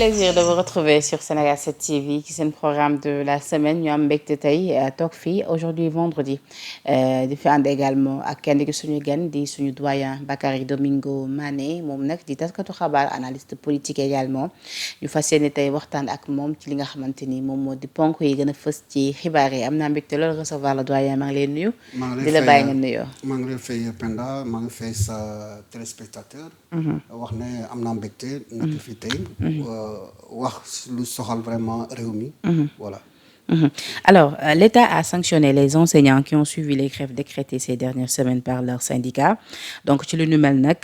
plaisir de vous retrouver sur Sénégal 7 TV ci seen programme de la semaine ñu am mbégte tey toog fii aujourd'hui vendredi di fi ànd également ak kenn ki suñu gan di suñu doyen Bakary Domingo Mané moom nag di taskatu xabaar analyste politique également ñu fas yéene tey waxtaan ak moom ci li nga xamante ni moom moo di ponk yi gën a fës ci xibaar yi am naa mbégte loolu recevoir le doyen maa ngi lay nuyu. di la bàyyi nga nuyoo. maa ngi lay fay Penda maa ngi fay sa téléspectateur. wax ne am naa mbégte. nekk fi tey. wax lu soxal vraiment réew mi. Voilà. Alors, l'État a sanctionné les enseignants qui ont suivi les grèves décrétées ces dernières semaines par leur syndicat donc ci lu ñu mel nag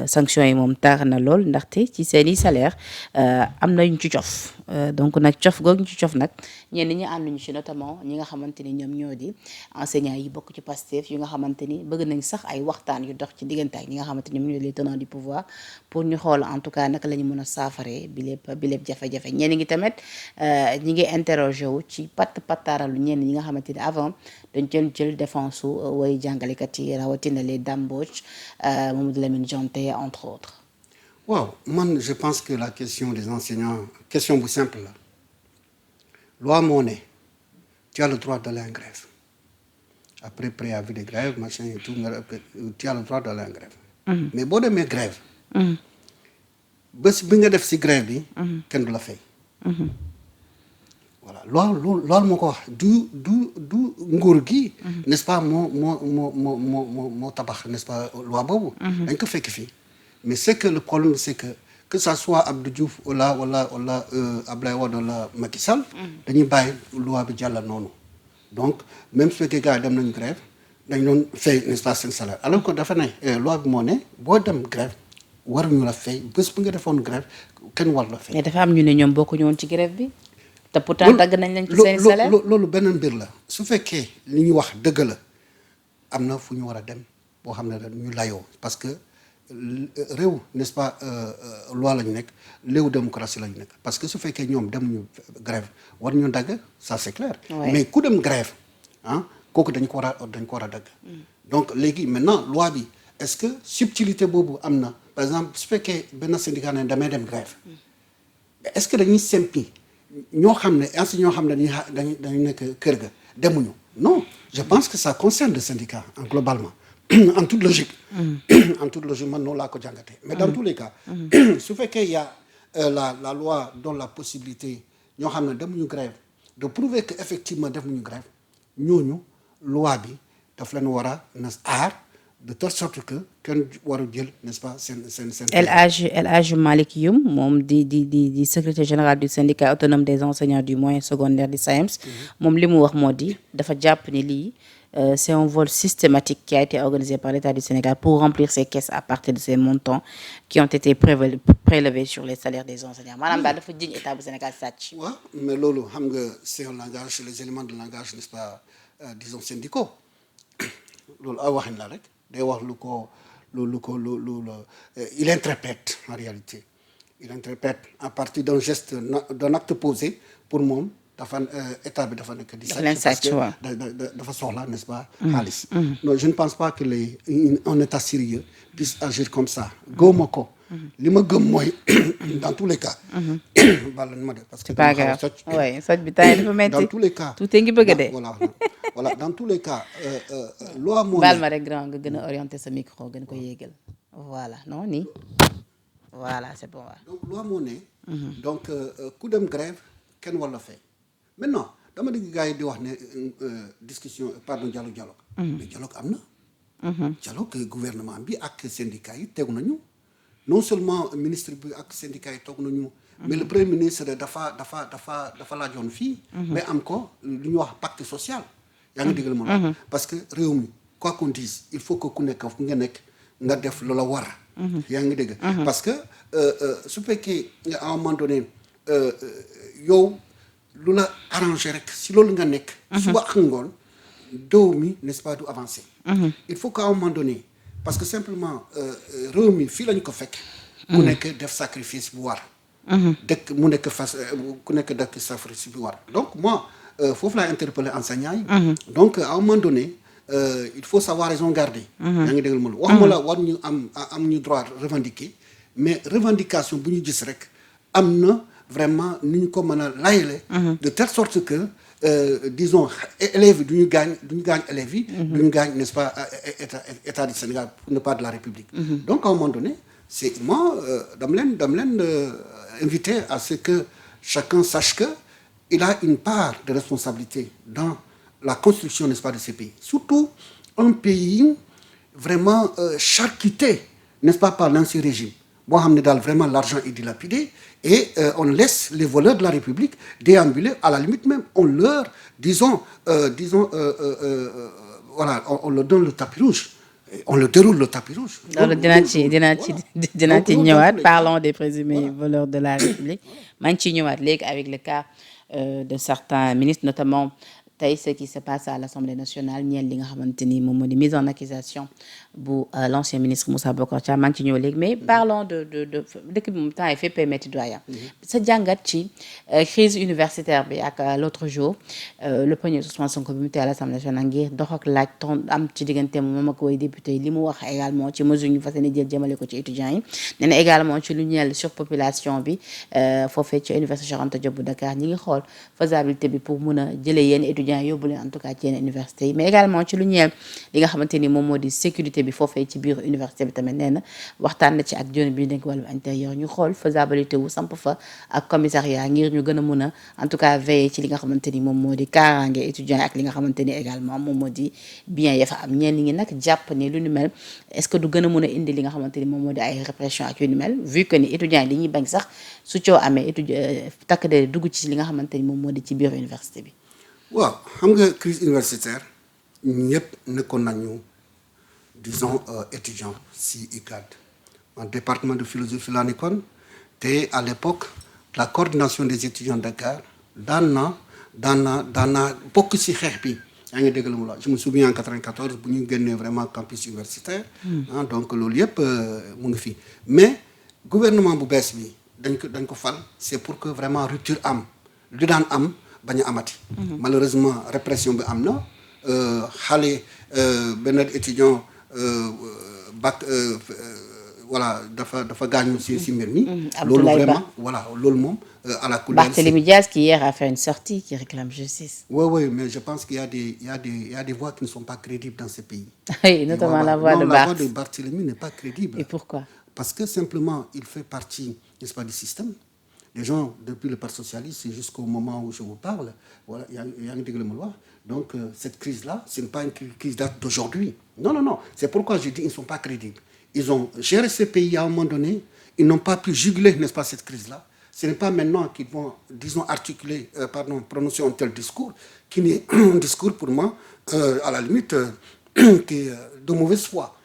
sanctions yi moom tar na lool ndaxte ci seeni salaire am na ñu ci cof donc nag cof googu ñu ci cof nag ñenn ñi ànduñu ci notamment ñi nga xamante ni ñoom ñoo di enseignants yi bokk ci Pastef yu nga xamante ni bëgg nañ sax ay waxtaan yu dox ci diggante ak ñi nga xamante ni ñoom ñoo les tenants du pouvoir pour ñu xool en tout cas naka la ñu mën a saafare bi lépp jafe-jafe ñenn ñi tamit ñi ngi interroger wu ci pattaaralu ñenn ñi nga xamante ni avant dañ jël défense su way jàngalekat yi rawatina les Dame Mbodj Mamadou Lamine Diante entre autres. waaw man je pense que la question des enseignants question bu simple la loi moo ne tu as le droit d'aller en grève après préavis de grève machin et tout tu as le droit d'aller en grève. mais boo demee grève. bés bi nga def ci grève bi. kenn du la fay. voilà loolu moo ko wax du nguur gi. n'est-ce pas moo tabax n'est-ce pas loi boobu. dañ ko fekk fii mais c'est que le problème c'est que ça soit Abdou Diouf wala Abdoulaye Wade wala Macky Sall. dañuy bàyyi loi bi jàll noonu. donc même su fekkee gars yi dem nañu grève dañ doon fay n'est-ce pas seen salaire alors que dafa ne loi bi moo ne boo dem grève waruñu la fay bés bu nga defoon grève kenn war la fay. mais dafa am ñu ne ñoom bokkuñu woon ci grève bi. te pourtant dagg nañ leen ci seen salaire loolu beneen mbir la su fekkee li ñu wax dëgg la am na fu ñu war a dem boo xam ne ñu layoo parce que réew n'est-ce pas loi la ñu nekk réew démocratie la ñu nekk parce que su fekkee ñoom demuñu grève war ñu dagg ça c'est clair. mais ku dem grève kooku dañ ko war a dagg. donc léegi maintenant loi bi est-ce que subtilité boobu am na par exemple su fekkee benn syndicat ne damay dem grève est-ce que dañuy sempi ñoo xam ne ainsi ñoo xam ne dañuy nekk kër ga demuñu non je pense que ça concerne le syndicat globalement en toute logique man noonu laa ko jàngatee mais dans tous les cas su fekkee y a la loi donne la possibilité ñoo xam ne demuñu grève de prouver que effectivement demuñu grève ñooñu loi bi daf leen war a na aar de telle sorte que kenn war a jël n'est-ce pas seen. El Hadj Malick Youm moom di secrétaire général du syndicat autonome des enseignants du moyen secondaire di SAEMS. moom li mu wax moo di dafa jàpp ni lii c'est un vol systématique qui a été organisé par l'État du Sénégal pour remplir ses caisses à partir de ces montants qui ont été prélevés sur les salaires des enseignants maanaam daal dafa jiñ État bu Sénégal sàcc. waaw mais loolu xam nga c'est un langage c'est les éléments de langage n'est-ce pas disons syndicaux loolu ay waxin la rek. day wax il interprète en réalité il interprète à partir d'un geste d'un acte posé pour moom dafa état bi dafa nekk di sàcc parce que dafa soxla n'est-ce pas xaalis non je ne pense pas que un état sérieux puisse agir comme ça gëwma ko li ma gëm mooy dans tous les cas bala ma de parce que c'est pas grave socc bi tay dafa metti dans tous les cas tout ngi bëgg de voilà dans tous les cas loi moo baal ma rek grand nga gën a orienter sa micro gën ko yéegal voilà non nii voilà c'est bon donc loi moo ne donc ku dem grève kenn war la fay maintenant dama dégg gars yi di wax ne discussion pardon dialogue mais dialogue am na dialogue gouvernement bi ak syndicat yi tegu nañu non seulement ministre bi ak syndicat yi toog nañu mais le premier ministre dafa laajoon fii mais am ko lu ñuy wax pacte social yaa ngi déggal moom parce que réew mi quoi qu'on dise il faut que ku nekk fu nga nekk nga def loola war yaa ngi dégg parce que su fekkee à un moment donné yow lu la arrangé rek si loolu nga nekk suba ak ngoon doow mi n'est-ce pas du avancer il faut qu'à un moment donné parce que simplement réew mi fii lañu ko fekk ku nekk def sacrifice bu war dëkk mu nekk ku nekk dëkk sacrifice bu war donc moi foofu laa interpellé enseignants yi donc à un moment donné il faut savoir raison garder yaa ngi déggal ma la waxuma la war ñu am ñu droit revendiquer mais revendication bu ñu gis rek am na vraiment ni ñu ko mën a layale de telle sorte que disons élèves yi du ñu gaañ élèves yi du ñu gaañ n'est-ce pas état du Sénégal pour ne pas de la République donc à un moment donné c'est moi dama leen inviter à ce que chacun sache que il a une part de responsabilité dans la construction, n'est-ce pas, de ces pays. Surtout un pays vraiment charcuté, n'est-ce pas, par l'ancien régime. Bon, vraiment l'argent est dilapidé et on laisse les voleurs de la République déambuler. À la limite même, on leur, voilà, on leur donne le tapis rouge. On le déroule le tapis rouge. Parlons des présumés voleurs de la République. Avec le cas de certains ministres, notamment ce qui se passe à l'Assemblée nationale, ñeel li nga xamanteni mom modi mise en accusation bu l'ancien ministre Moussa Bokar Thiam maa ngi ci ñëw léegi mais parlons de dëkk bi moom temps yi fépp métti doyen sa jàngat ci crise universitaire bi ak l'autre jour le premier Ousmane Sonko bi mu tee à l'Assemblée nationale ngir dox ak laaj ton am ci diggante moom ak way député li mu wax également ci mesure ñu fas yéene jël jëmale ko ci étudiants yi nee na également ci lu ñeel surpopulation bi foofee ci université Cheikh Anta Diop bu Dakar ñi ngi xool faisabilité bi pour mun a jëlee yenn étudiants yóbbu leen en tout cas ci yenn université yi mais également ci lu ñeel li nga xamante ni moom moo di sécurité bi foofee ci biir université bi tamit nee na waxtaan na ci ak joni bi ñu denk wàllu intérieur ñu xool faisabilité wu samp fa ak commissariat ngir ñu gën a mun a en tout cas veiller ci li nga xamante ni moom moo di kaaraange étudiants yi ak li nga xamante ni également moom moo di bien ya fa am ñenn ñi nag jàpp ni lu ni mel est-ce que du gën a mun a indi li nga xamante ni moom moo di ay répression ak yu ni mel vu que ni étudiants yi dañuy bañ sax su coo amee étudiant takk de dugg ci li nga xamante ni moom moo di ci biir université bi waaw xam nga crise universitaire ñëpp nekkoon nañu disons étudiant si UCAD en département de philosophie laa nekkoon te à l'époque la coordination des étudiants de Dakar daan na bokk si xeex bi yaa ngi dégg la mu la je me souviens en 94 bu ñu génnee vraiment campus universitaire donc loolu yëpp mu ngi fi mais gouvernement bu bees bi dañ ko fal c'est pour que vraiment rupture am lu daan am bañ a amati malheureusement répression bi am na xale benn étudiant bac voilà dafa gaañu si mbir mi loolu vraiment voilà loolu moom à la couleur Barthélémy Diaz qui hier a fait une sortie qui réclame justice oui mais je pense qu'il y a des voix qui ne sont pas crédibles dans ce pays oui notamment la voix de Barthélémy n'est pas crédible et pourquoi parce que simplement il fait partie n'est-ce pas du système. Les gens, depuis le Parti socialiste jusqu'au moment où je vous parle, voilà, il y a un dégât de loi. Donc, cette crise-là, ce n'est pas une crise date d'aujourd'hui. Non. C'est pourquoi je dis qu'ils ne sont pas crédibles. Ils ont géré ce pays à un moment donné. Ils n'ont pas pu juguler, n'est-ce pas, cette crise-là. Ce n'est pas maintenant qu'ils vont, disons, prononcer un tel discours, qui n'est un discours pour moi, à la limite, qui est de mauvaise foi.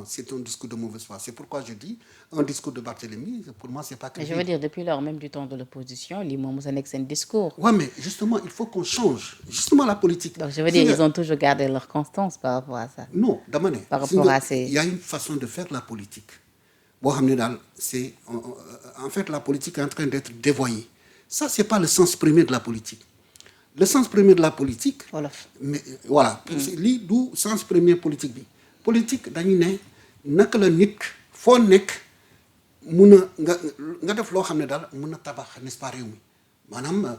C'est un discours de mauvaise foi. C'est pourquoi je dis un discours de Barthélémy, pour moi, c'est pas crédible. Mais je veux dire, depuis lors même du temps de l'opposition, c'est un discours. Oui, mais justement, il faut qu'on change. Justement, la politique. Donc, je veux dire, ils ont toujours gardé leur constance par rapport à ça. Non, Damane. Par rapport à ces... Il y a une façon de faire la politique. C'est, en fait, la politique est en train d'être dévoyée. Ça, c'est pas le sens premier de la politique. Le sens premier de la politique, mais, voilà, c'est d'où le sens premier politique. Politique dañu ne naka la nit foo nekk mun a nga def loo xam ne daal mun na tabax n'est-ce pas réew mi maanaam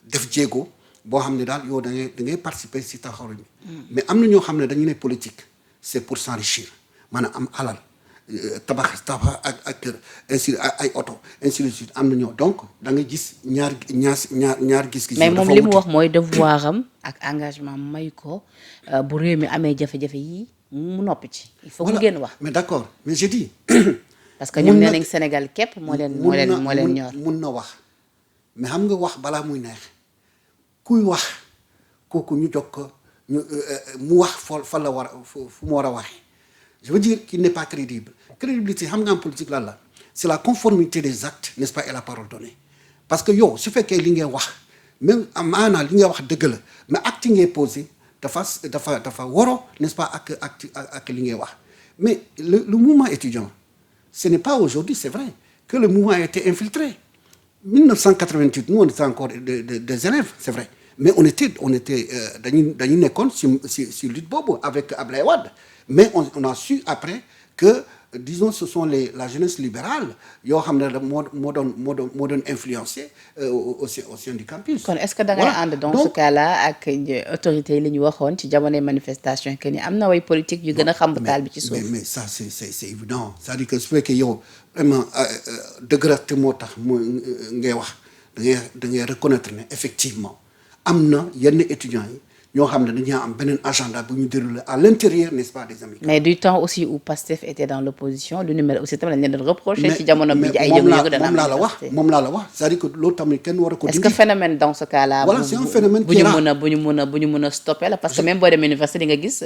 def jéego boo xam ne daal yow da ngay participer si taxaw mi mais am na ñoo xam ne dañu ne politique c'est pour s'enrichir maanaam am alal tabax ak kër ainsi ay oto ainsi de suite am na ñoo donc da nga gis ñaar gis-gis. mais moom li mu wax mooy devoir am ak engagement may ko bu réew mi amee jafe-jafe yi mu noppi ci. il faut que ngeen wax. mais d'accord mais je dis. parce que ñoom nee nañ Sénégal képp moo leen ñor. mun na wax mais xam nga wax balaa muy neex kuy wax kooku ñu jox ko mu wax fa la war fu mu war a waxee. Je veux dire qu'il n'est pas crédible. Crédibilité, en politique, là, c'est la conformité des actes, n'est-ce pas, et la parole donnée. Parce que, ce fait que l'ingé wax, même à l'ingé wax de gueule, mais acte est posé, dafa woro, n'est-ce pas, avec l'ingé wax. Mais le mouvement étudiant, ce n'est pas aujourd'hui, c'est vrai, que le mouvement a été infiltré. 1988, nous, on était encore des élèves, c'est vrai. Mais on était dans une école sur lutte bobo avec Ablaye Wade. Mais on a su après que disons ce sont la jeunesse libérale yoo xam ne moo doon influencé au sein du campus. kon est-ce que da ngay ànd dans ce cas-là ak autorités yi li ñu waxoon ci jamonoy manifestation que ni am na way politique yu gën a xam taal bi ci suuf. mais ça c'est évident c'est-à-dire que su fekkee yow vraiment dëgg moo tax mu ngay wax da ngay reconnaître ne effectivement am na yenn étudiants yi ñoo xam ne dañuy am beneen agenda bu ñu déroulé à l'intérieur n'est-ce pas des amicales. mais du temps aussi où Pastef était dans l'opposition lu numéro aussi tamit lañ leen doon reproché ci jamono bi ay yëngu-yëngu dana am moom laa la wax c'est-à-dire que loolu tamit kenn war a ko dindi. est-ce que phénomène dans ce cas-là voilà c'est un phénomène qui est là bu ñu mën a stopper la parce que même boo demee université di nga gis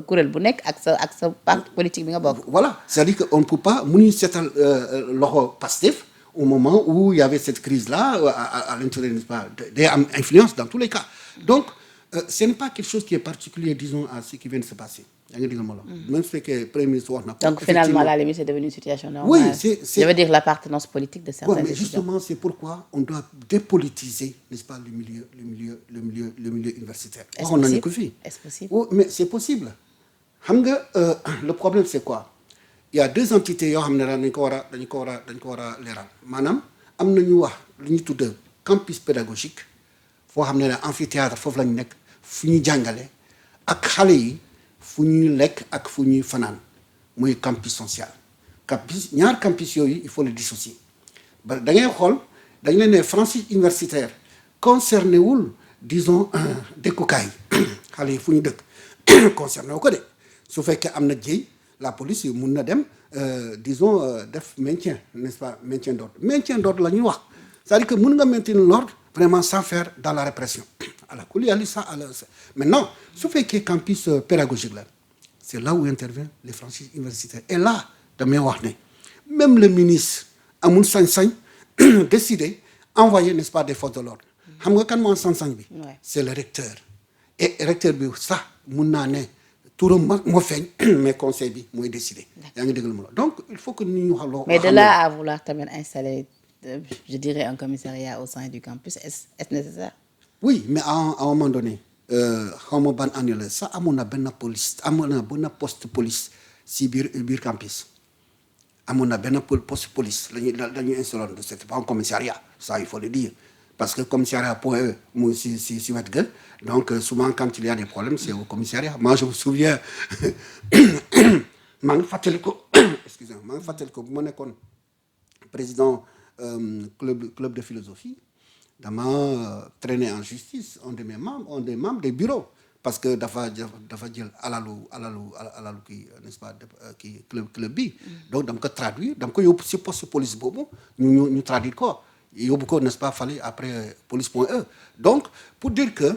kuréel bu nekk ak sa parti politique bi nga bokk. voilà c'est-à-dire que on ne peut pas mënuñu seetal loxo Pastef au moment où il y avait cette crise-là à l'intérieur, n'est-ce pas, day am influence dans tous les cas. Donc ce n'est pas quelque chose qui est particulier, disons, à ce qui vient de se passer. Même ce que le Premier ministre wax na ko. Donc finalement, à la limite, c'est devenu une situation normale. Oui, c'est... Je veux dire l'appartenance politique de certains mais justement, c'est pourquoi on doit dépolitiser, n'est-ce pas, le milieu universitaire. Est-ce possible? Oui, mais c'est possible. Le problème, c'est quoi? Il y a deux entités yoo xam ne dañ ko war a leeral maanaam am na ñu wax lu ñu tudd campus pédagogique foo xam ne amphithéâtre foofu lañu nekk fu ñuy jàngale ak xale yi fu ñuy lekk ak fu ñuy fanaan muy campus social. ñaar campus yooyu il faut les dissocier ba da ngay xool dañ leen ne franchise universitaire concerné wul disons dëkkukaay xale yi fu ñu dëkk concerné wu ko de su fekkee am na jéy la police mun na dem disons def maintien n'est-ce pas maintien d'ordre la ñuy wax c'est-à-dire que mun nga maintenir l'ordre vraiment sans faire dans la répression ala kulli yàlla ça maintenant su fekkee campus pédagogique la c'est là où intervient les franchises universitaires et là damay wax ne même le ministre amul sañ-sañ décider envoyer n'est-ce pas des forces de l'ordre xam nga kan moo sañ-sañ bi c'est le recteur et recteur bi sax mun naa ne turam moo feeñ mais conseil bi mooy décider. yaa ngi déglu ma la donc il faut que ñu wax loo. mais de là à vouloir tamit installer je dirais un commissariat au sein du campus est-ce nécessaire. oui mais à un moment donné xaw ma ban année la sax amoon na benn poste police si biir campus amoon na benn poste police lañuy installé de c'est pas un commissariat ça il faut le dire. Parce que le commissariat point E, moi, si wet ga donc souvent quand il y a des problèmes c'est au commissariat. Moi je me souviens maa ngi fàttali ko bu ma nekkoon président club de philosophie dama traîner en justice un des membres des bureaux parce que dafa jël alalu kii n'est-ce pas kii club bi donc dama ko traduire dama ko yóbbu si poste police boobu ñu traduire ko yóbbu ko n'est-ce pas fallait après police.e donc pour dire que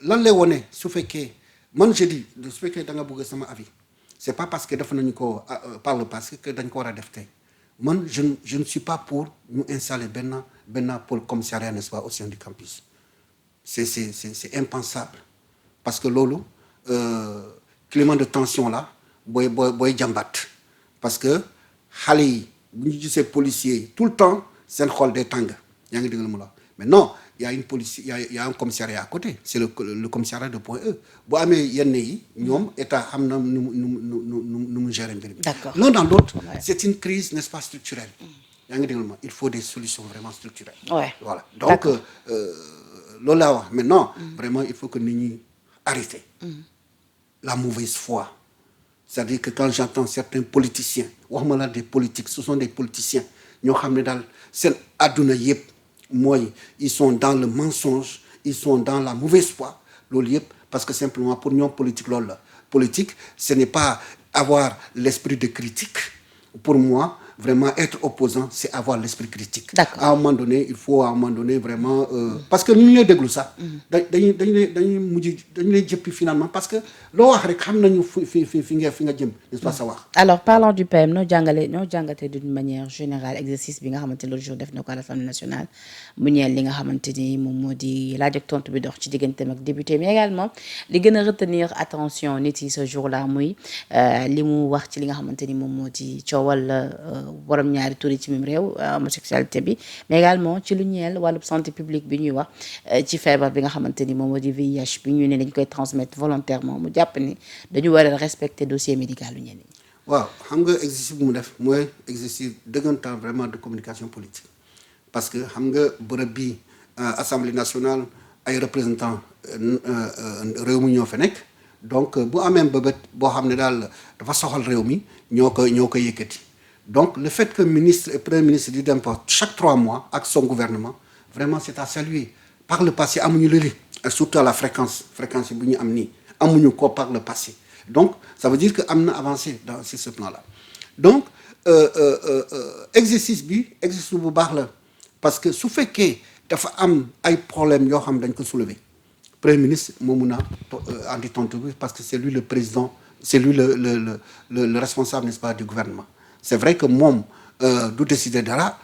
lan lay wone su fekkee man je dis su fekkee da nga bëgg sama avis c'est pas parce que def nañu ko par le passé que dañ ko war a def tey man je ne suis pas pour ñu installer benn pôle commissariat n'est-ce pas au sein du campus c'est impensable parce que loolu climat de tension là booy jàmbat parce que xale yi bu ñu gisee policiers tout le temps seen xol day tàng yaa ngi dégg la mu la mais non il y a une police il y a un commissariat à côté c'est le commissariat de Point E bu amee yenn yi ñoom état xam na nu mu gérer mbir mi. D'accord. L'un dans l'autre c'est une crise n'est-ce pas structurelle. yaa ngi dégg la ma il faut des solutions vraiment structurelles. Voilà donc loolu laa wax maintenant vraiment il faut que nit ñi arrêter la mauvaise foi. C'est-à-dire que quand j'entends certains politiciens waxuma la des politiques ce sont des politiciens ñoo xam ne daal seen adduna yëpp mooy ils sont dans le mensonge ils sont dans la mauvaise foi loolu yëpp parce que simplement pour ñoom politique loolu la politique ce n'est pas avoir l'esprit de critique pour moi vraiment être opposant c'est avoir l'esprit critique. D'accord. À un moment donné il faut à un moment donné vraiment parce que ñu lay déglu sax dañuy mujj dañu lay jëppi finalement parce que loo wax rek xam nañu fi nga jëm n'est-ce pas sa wax. Alors parlons du PM noo jàngatee d'une manière générale exercice bi nga xamante ne l'autre jour def na ko à l'Assemblée nationale mu ñeel li nga xamante ni moom moo di laaj ak tontu bi dox ci digganteem ak député mais également li gën a retenir attention nit yi ce jour-là muy li mu wax ci li nga xamante ni moom moo di coowal borom ñaari tur yi ci même réew homosexualité bi mais également ci lu ñeel wàllu santé publique bi ñuy wax ci feebar bi nga xamante ni moom moo di VIH bi ñu ne dañ koy transmettre volontairement mu jàpp ni dañu war a respecter dossier médical lu ñenn ñi. waaw xam nga exercice bu mu def mooy exercice dëggantaan vraiment de communication politique parce que xam nga bërëb bi assemblée nationale ay représentants réew mi ñoo fa nekk donc bu amee bëbët boo xam ne daal dafa soxal réew mi ñoo ko yëkkati donc le fait que ministre et premier ministre di dem fa chaque 3 mois ak son gouvernement vraiment c'est à saluer par le passé amuñu lëli surtout à la fréquence yi bu ñu am nii amuñu ko par le passé donc ça veut dire que am na avancé sur ce plan là donc exercice bu baax la parce que su fekkee dafa am ay problèmes yoo xam dañ ko soulever premier ministre moo mun a andi tontu bi parce que c'est lui le président c'est lui le responsable n'est-ce pas du gouvernement c'est vrai que moom du décider dara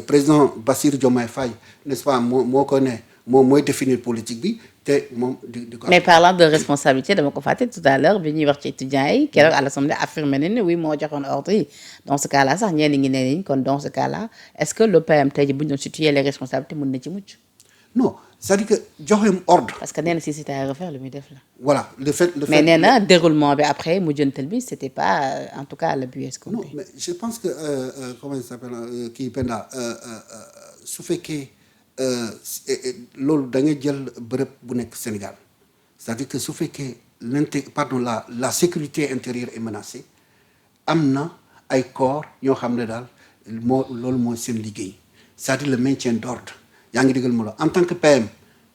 président Bassirou Diomaye Faye n'est-ce pas moo ko ne moom mooy définir politique bi te moom di ko. mais parlant de responsabilité dama ko fàtte tout à l'heure bi ñuy wax ci étudiants yi keroog à l'Assemblée affirmé na ne oui moo joxoon ordre yi dans ce cas là sax ñenn ñi ne nañ kon dans ce cas là est-ce que le PM tey jii bu ñu doon situer les responsabilités mën na ci mucc. non c'est-à-dire que joxeem ordre. parce que nee na si c'était à refaire lu muy def la. voilà le fait mais nee na déroulement bi après mujjantal bi c'était pas en tout cas le but escompté. non mais je pense que comment il s'appelle kii Penda su fekkee loolu da ngay jël bërëb bu nekk Sénégal c'est-à-dire que su fekkee la sécurité intérieure est menacée am na ay corps ñoo xam ne daal loolu mooy seen liggéey c'est-à-dire le maintien d'ordre. yaa ngi digal ma la en tant que PM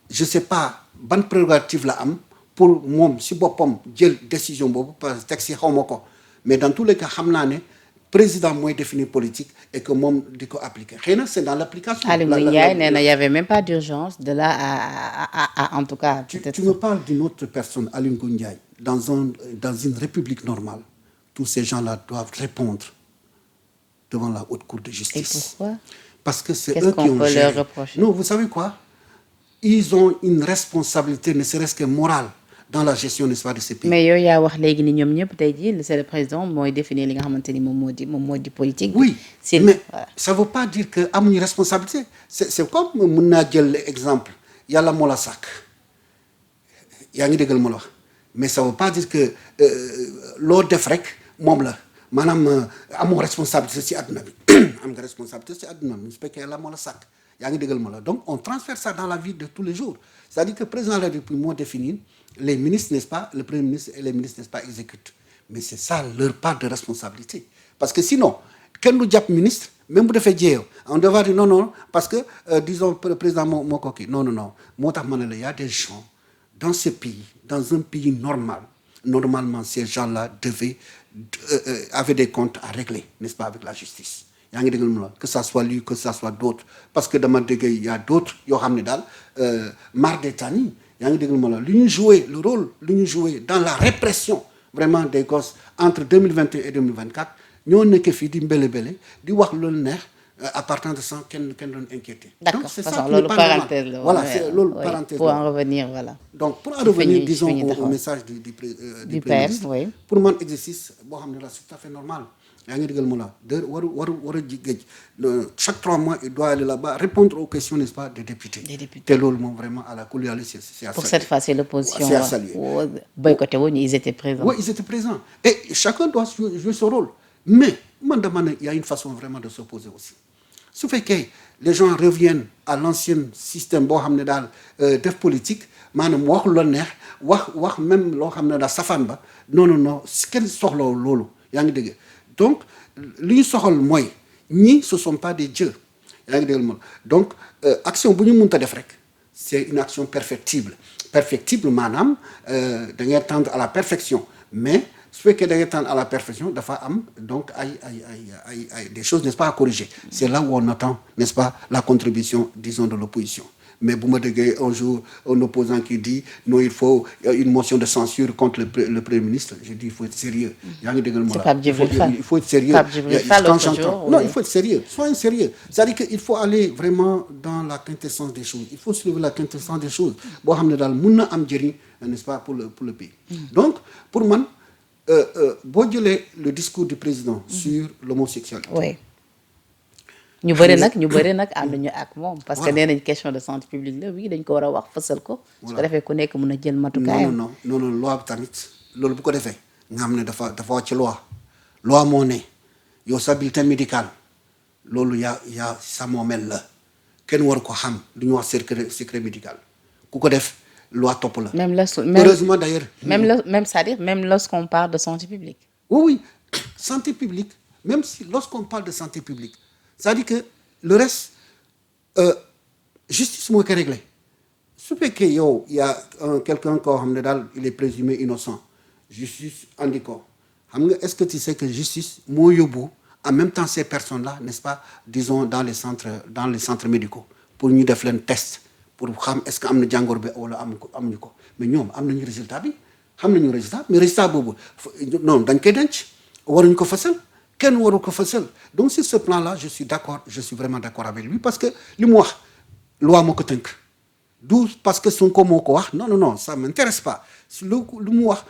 je sais pas ban prérogative la am pour moom si boppam jël décision boobu parce que texte yi xaw ma ko mais dans tous les cas xam naa ne président mooy définir politique et que moom di ko appliquer xëy na c'est dans l'application. Aly Ngouille Ndiaye nee na y avait même pas d'urgence de là à en tout cas. tu me parles d'une autre personne Aly Ngouille Ndiaye dans une république normale tous ces gens-là doivent répondre devant la haute cour de justice. Et pourquoi? Parce que c'est eux qui ont géré. Leur reprocher? Non, vous savez quoi? Ils ont une responsabilité, ne serait-ce que morale, dans la gestion, n'est-ce pas, de ces pays. mais yow yaa wax léegi ni ñoom ñëpp tey jii c'est le président mooy définir li nga xamante ni moom moo di politique. oui mais voilà. Ça veut pas dire que amuñu responsabilité c'est comme mën naa jël exemple yàlla moo la sàkk yaa ngi déggal ma la wax mais ça veut pas dire que loo def rek moom la maanaam amoo responsabilité ci àdduna bi am nga responsabilité ci àdduna bi su fekkee yàlla moo la sàkk yaa ngi déggal ma la donc on transfère ça dans la vie de tous les jours c'est-à-dire que le président de la République moo définir les ministres n'est-ce pas le premier ministre et les ministres n'est-ce pas exécutent mais c'est ça leur part de responsabilité parce que sinon kenn du jàpp ministre même bu defee jéeyo on devrait dire non parce que disons le président moo ko kii non moo tax ma ne la y a des gens dans ce pays dans un pays normalement ces gens-là avaient des comptes à régler n'est-ce pas avec la justice yaa ngi déggal mu la que ça soit lui que ça soit d'autres parce que dama dégg y a d'autres yoo xam ne daal mar d'État yaa ngi déggal ma la lu ñu joué le rôle lu ñu joué dans la répression vraiment des gosses entre 2021 et 2024 ñoo nekk fii di mbele di wax loolu neex à partir de ça kenn doon inquiété. D'accord, donc c'est ça ça loolu parenthèse la voilà c'est loolu parenthèse pour en revenir voilà. donc pour en revenir disons au message du Premier ministre oui. pour man exercice boo xam ne la c'est tout à fait normal yaa ngi déggal mu la de war a géej chaque 3 mois il doit aller là-bas répondre aux questions n'est-ce pas des députés te loolu moom vraiment à la coulière c'est à pour cette fois c'est l'opposition c'est à saluer boycotté woon ils étaient présents. Oui, ils étaient présents et chacun doit jouer son rôle mais man dama ne il y a une façon vraiment de s'opposer aussi su fekkee les gens reviennent à l'ancien système boo xam ne daal def politique maanaam wax lu la neex wax même loo xam ne daal safaan ba non kenn soxla loolu yaa ngi dégg donc li ñu soxal mooy ñi ce sont pas des dieux yaa ngi dégg moom donc action bu ñu mënta def rek c'est une action perfectible maanaam da ngay tendre à la perfection mais su fekkee da ngay tendre à la perfection dafa am donc ay des choses n'est-ce pas à corriger c'est là où on attend n'est-ce pas la contribution disons de l'opposition mais bu ma déggee un jour un opposant qui dit non il faut une motion de censure contre le premier ministre je dis il faut être sérieux yaa ngi déggal ma la il faut être sérieux non il faut être sérieux soyez sérieux c'est-à-dire que il faut aller vraiment dans la quintessence des choses il faut suivre la quintessence des choses boo xam ne daal mun na am njëriñ n'est-ce pas pour le pays donc pour man boo jëlee le discours du président sur l'homosexualité. oui ñu bëri nag ànduñu ak moom. parce que nee nañ question de santé publique la oui dañ ko war a wax fësal ko. su ko defee ku nekk mën a jël matukaayam. non loi bi tamit loolu bu ko defee nga xam ne dafa wàcc loi moo ne yow sa bulletin médical loolu yaa sa moomeel la kenn war ko xam lu ñu wax secret médical ku ko def loi topp la. heureusement d'ailleurs. c'est-à-dire même lorsqu'on parle de santé publique. oui santé publique même si lorsqu'on parle de santé publique c'est-à-dire que le reste justice moo koy réglé su fekkee yow y a quelqu'un koo xam ne daal il est présumé innocent justice andi ko xam nga est-ce que tu sais que justice moo yóbbu en même temps ces personnes-là n'est-ce pas disons dans les centres médicaux pour ñu def leen test pour xam est-ce que am na jàngoro bi wala amuñu ko mais ñoom am nañu résultat bi xam nañu résultat mais résultat boobu non dañ koy denc waruñu ko fësal kenn waru ko fësal donc sur ce plan-là je suis vraiment d'accord avec lui parce que li mu wax loi moo ko tënk du parce que Sonko moo ko wax non ça m'intéresse pas lu mu wax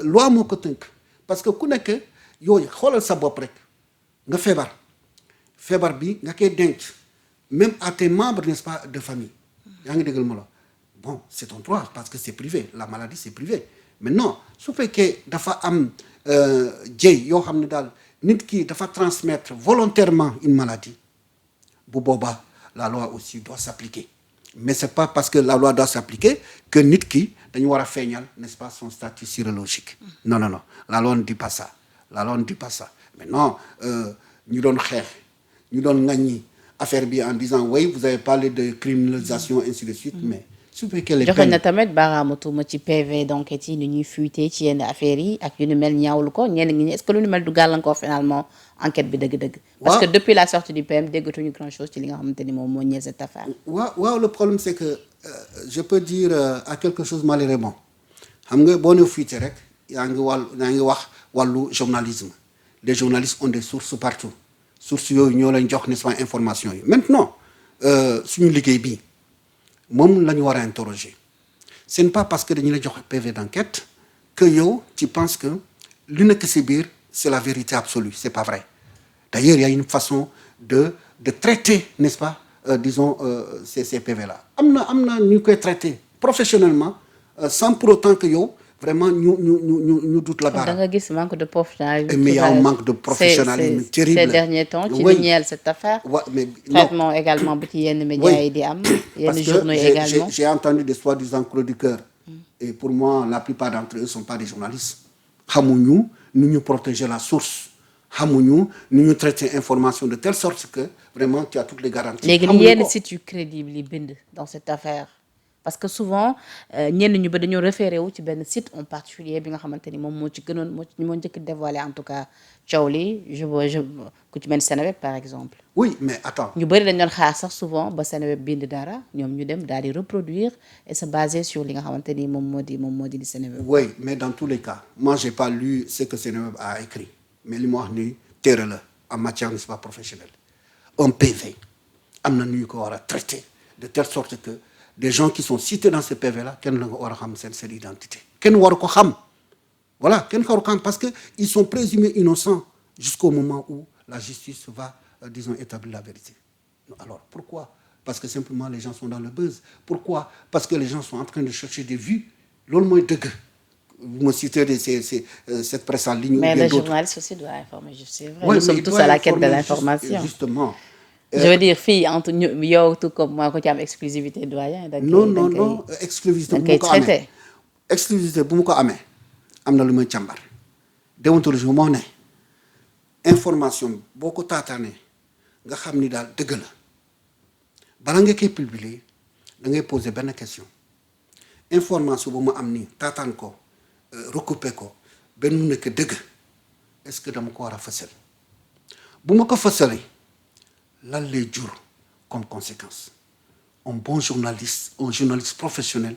loi moo ko tënk parce que ku nekk yooyu xoolal sa bopp rek nga feebar bi nga koy denc même à tes membres n'est-ce pas de famille yaa ngi déggal ma la bon c'est ton droit parce que c'est privé la maladie c'est privé maintenant su fekkee dafa am jëy yoo xam ne daal nit ki dafa transmettre volontairement une maladie bu boobaa la loi aussi doit s'appliquer mais c'est pas parce que la loi doit s'appliquer que nit ki dañu war a feeñal n'est-ce pas son statut sérologique non la loi ne dit pas ça maintenant ñu doon xeex ñu doon ŋaññi affaire bi en disant oui vous avez parlé de criminalisation ainsi de suite mais su fekkee les joxe na tamit baaraamu tuuma ci PV d'enquête yi ni ñuy fuité ci yenn affaires yi ak yu ni mel ñaawlu ko ñenn ñi est-ce que lu ni mel du gàllankoor finalement enquête bi dëgg-dëgg. parce que depuis la sortie du PM déggatuñu grand chose ci li nga xamante ni moom moo ñeel cette affaire. waaw le problème c'est que je peux dire à quelque chose malheureusement xam nga boo nee fuité rek yaa ngi wax wàllu journalisme les journalistes ont des sources partout sources yooyu ñoo leen jox n'est-ce pas information yi maintenant suñu liggéey bi moom la ñu war a interroger ce n'est pas parce que dañu la jox PV d'enquête que yow tu penses que li nekk ci biir c'est la vérité absolue c'est pas vrai d'ailleurs il y a une façon de traiter n'est-ce pas disons ces PV-là am na ñu koy traiter professionnellement sans pour autant que yow vraiment ñu doute la baaraam. da nga gis manque de professionnalisme. mais il y a un manque de professionnalisme terrible ces derniers temps ci li ñeel cette affaire. mais traitement également bu ci yenn médias yi di am. yenn journaux également j'ai entendu des soi-disant chroniqueurs. et pour moi la plupart d'entre eux sont pas des journalistes. xamuñu nu ñu protéger la source xamuñu nu ñu traiter information de telle sorte que vraiment tu as toutes les garanties. léegi li yenn sites yu crédibles yi bind dans cette affaire. parce que souvent ñenn ñu ba dañoo référé wu ci benn site en particulier bi nga xamante ni moom moo ci gënoon moo njëkk dévoilé en tout cas coow li je ku ci mel Seneweb par exemple. oui mais attends. ñu bëri dañ doon xaar sax souvent ba Seneweb bind dara ñoom ñu dem daal di reproduire et se baser sur li nga xamante ni moom moo di li Seneweb. oui mais dans tous les cas moi j'ai pas lu ce que Seneweb a écrit mais li ma wax ni téere la en matière n'est-ce pas professionnelle un PV am na nu ñu ko war a traiter de telle sorte que. des gens qui sont cités dans ce PV-là kenn la nga war a xam seen identité kenn waru ko xam voilà kenn waru ko xam parce que ils sont présumés innocents jusqu'au moment où la justice va disons établir la vérité alors pourquoi parce que simplement les gens sont dans le buzz pourquoi parce que les gens sont en train de chercher des vues loolu mooy dëgg vous me citez cette presse en ligne. mais le journaliste aussi doit informer c'est vrai nous sommes tous à la quête de l'information justement. je veux dire fii entre yow tout comme moi ko ci am exclusivité doyen. non exclusivité bu mu ko amee am na lu muy càmbar déontologie moo ne information boo ko taataanee nga xam ni daal dëgg la bala nga koy publier da ngay poser benn question information bu ma am nii taataan ko recouper ko benn mu nekk dëgg est-ce que dama ko war a fësal bu ma ko fësalee lan lay jur comme conséquence un bon journaliste un journaliste professionnel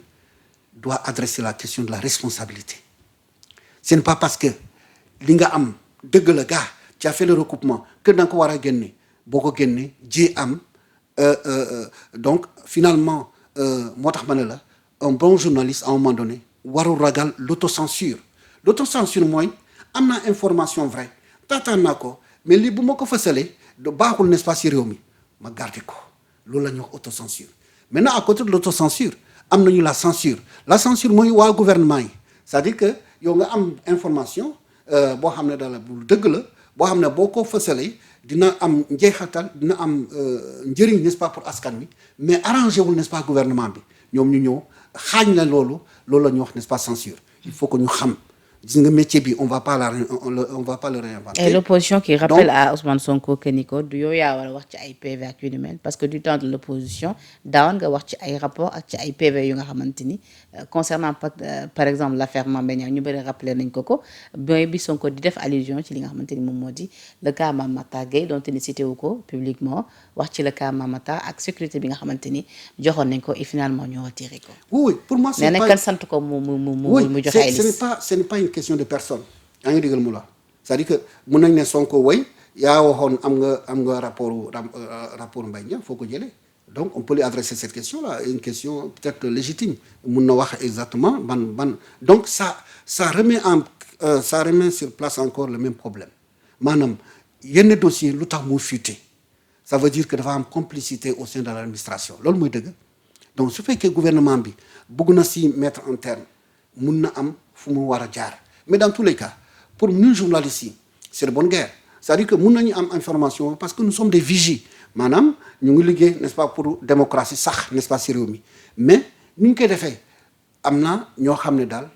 doit adresser la question de la responsabilité ce n'est pas parce que li nga am dëgg la gars tu as fait le recoupement que da nga ko war a génne boo ko génne ji am donc finalement moo tax ma ne la un bon journaliste à un moment donné warul ragal l'autocensure mooy am naa information vraie taataan naa ko mais lii bu ma ko fësalee du baaxul n'est-ce pas si réew mi ma garder ko loolu la ñuy wax autocensure maintenant à côté de l'autocensure am nañu la censure mooy waa gouvernement yi c'est-à-dire que yow nga am information boo xam ne daal bu dëgg la boo xam ne boo ko fësalee dina am njeexatal dina am njëriñ n'est-ce pas pour askan wi mais arrangé wul n'est-ce pas gouvernement bi ñoom ñu ñëw xaañ la loolu la ñuy wax n'est-ce pas censure il faut que ñu xam gis nga métier bi on va pas le réinventer. Et l'opposition qui rappelle à Ousmane Sonko que ni ko du yow yaa war a wax ci ay PV ak yu ni mel parce que du temps de l'opposition daawoon nga wax ci ay rapport ak ci ay PV yu nga xamante ni concernant par exemple l'affaire Mame Mbaye Niang ñu bëri rappelé nañ ko mooy bi Sonko di def allusion ci li nga xamante ni moom moo di le cas Mame Matar Gueye dont ni cité wu ko publiquement wax ci le cas Mame Matar ak sécurité bi nga xamante ni joxoon nañ ko et finalement ñu retiré ko. oui pour moi c'est pas sant ko mu joxe ay liste. ce n'est pas une question de personne yaa ngi digal mu la c'est-à-dire que mun nañ ne Sonko way yaa waxoon am nga rapport Mbaye Niang foo ko jëlee donc on peut lui adresser cette question là une question peut-être légitime mun na wax exactement ban donc ça remet sur place encore le même problème maanaam yenn dossier lu tax mu fuité ça veut dire que dafa am complicité au sein de l'administration loolu mooy dëgg donc su fekkee gouvernement bi bëgg na si mettre en terme mun na am fu mu war a jaar mais dans tous les cas pour ñun journalistes yi c'est de bonne guerre c'est-à-dire que mun nañu am information parce que nous sommes des vigies maanaam ñu ngi liggéey n'est-ce pas pour démocratie sax n'est-ce pas si réew mi mais ni ñu koy defee am na ñoo xam ne daal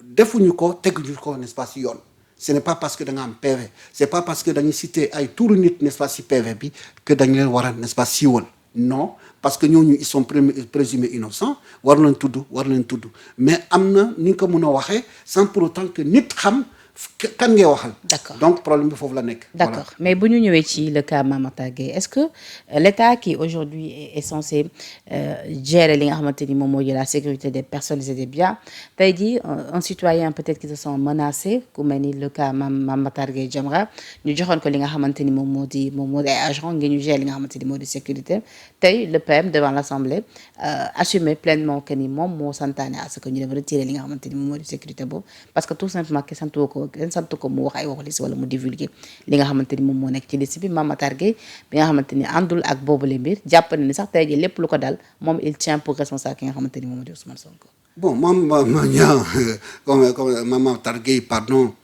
defuñu ko teguñu ko n'est-ce pas si yoon ce n'est pas parce que da nga am PV c'est pas parce que dañuy citer ay turu nit n'est-ce pas si PV bi que dañu leen war a n'est-ce pas siiwal non parce que ñooñu ils sont présumés innocents war leen tudd mais am na ni nga ko mën a waxee sans pour autant que nit xam kan ngay waxal. D'accord. Donc problème bi foofu la nekk. D'accord. Voilà. Mais bu ñu ñëwee ci le cas Mame Matar Gueye est-ce que l'État qui aujourd'hui est censé gérer li nga xamante ni moom moo di la sécurité des personnes et des biens tey jii un citoyen peut-être qui se sent menacé ku mel ni le cas Mame Matar Gueye Jamra ñu joxoon ko li nga xamante ni moom moo di ay agent ngir ñu gérer li nga xamante ni moo di sécurité tey le PM devant l'Assemblée assumer pleinement que ni moom moo santaane à ce que ñu dem retirer li nga xamante ni moom moo di sécurité boobu parce que tout simplement que sant ko mu wax ay waxu liste wala mu divulguer li nga xamante ni moom moo nekk ci liste bi Mame Matar Gueye bi nga xamante ni àndul ak boobule mbir jàpp na ni sax tey jii lépp lu ko dal moom il tient pour responsable ki nga xamante ni moom moo di Ousmane Sonko. Bon moom comme Mame Matar Gueye pardon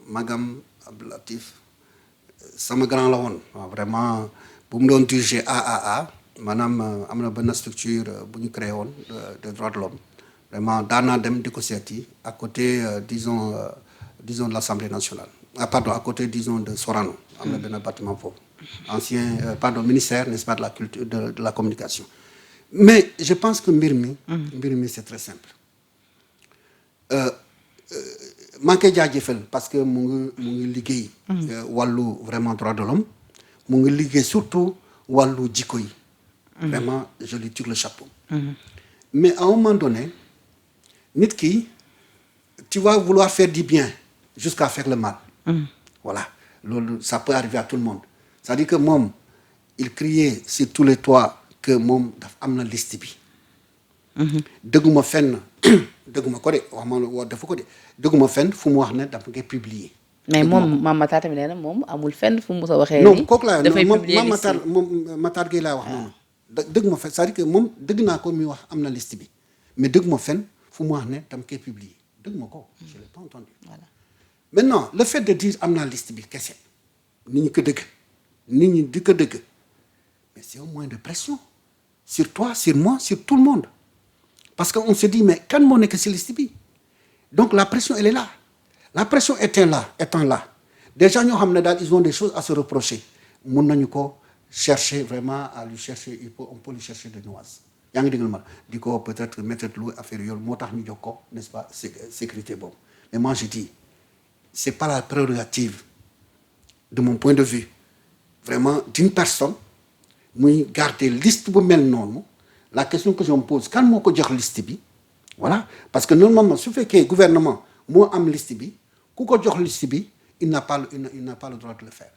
magam Abdou Latif sama grand la woon waaw vraiment bu mu doon diriger AAA maanaam am na benn structure bu ñu créé woon des droits de l'homme vraiment daanaa dem di ko seeti à côté disons de l'Assemblée nationale à côté disons de Sorano am na benn bâtiment foofu ancien ministère n'est-ce pas de la culture de la communication mais je pense que mbir mi c'est très simple maa ngi koy jaajëfal parce que mu ngi liggéey wàllu vraiment droit de l'homme mu ngi liggéey surtout wàllu jikko yi vraiment je lui tire le chapeau mais à un moment donné nit ki tu vas vouloir faire du bien jusqu'à faire le mal voilà loolu ça peut arriver à tout le monde c'est-à-dire que moom il criait sur tous les toits que moom daf am na liste bi dëgguma fenn dëgguma ko de wax ma dafa ko de dëgguma fenn fu mu wax ne dafa ngay publier mais moom Mame Matar tamit nee na moom amul fenn fu mu sa waxee non kooku laa dafay publier liste Mame Matar Gueye laa wax noonu dëgg ma fenn c'est-à-dire que moom dëgg naa ko muy wax am na liste bi mais dëgg ma fenn fu mu wax ne dama koy publier dëgg ma ko je l'ai pas entendu voilà maintenant le fait de dire am naa liste bi kese nit ñi ko dëgg nit ñi di ko dëgg mais c'est un moyen de pression sur toi sur moi sur tout le monde parce que on se dit mais kan moo nekk ci liste bi donc la pression elle est là la pression étant là déjà ñoo xam ne daal ils ont des choses à se reprocher mun nañu ko chercher vraiment à lui chercher on peut lui chercher des nuances yaa ngi déggal ma di ko peut-être mettre lu affaire yooyu moo tax ñu jox ko n'est-ce pas sécurité boobu mais moi je dis c'est pas la prérogative de mon point de vue vraiment d'une personne muy garder liste bu mel noonu la question que je me pose kan moo ko jox liste bi voilà parce que normalement su fekkee gouvernement moo am liste bi ku ko jox liste bi il n'a pas le droit de le faire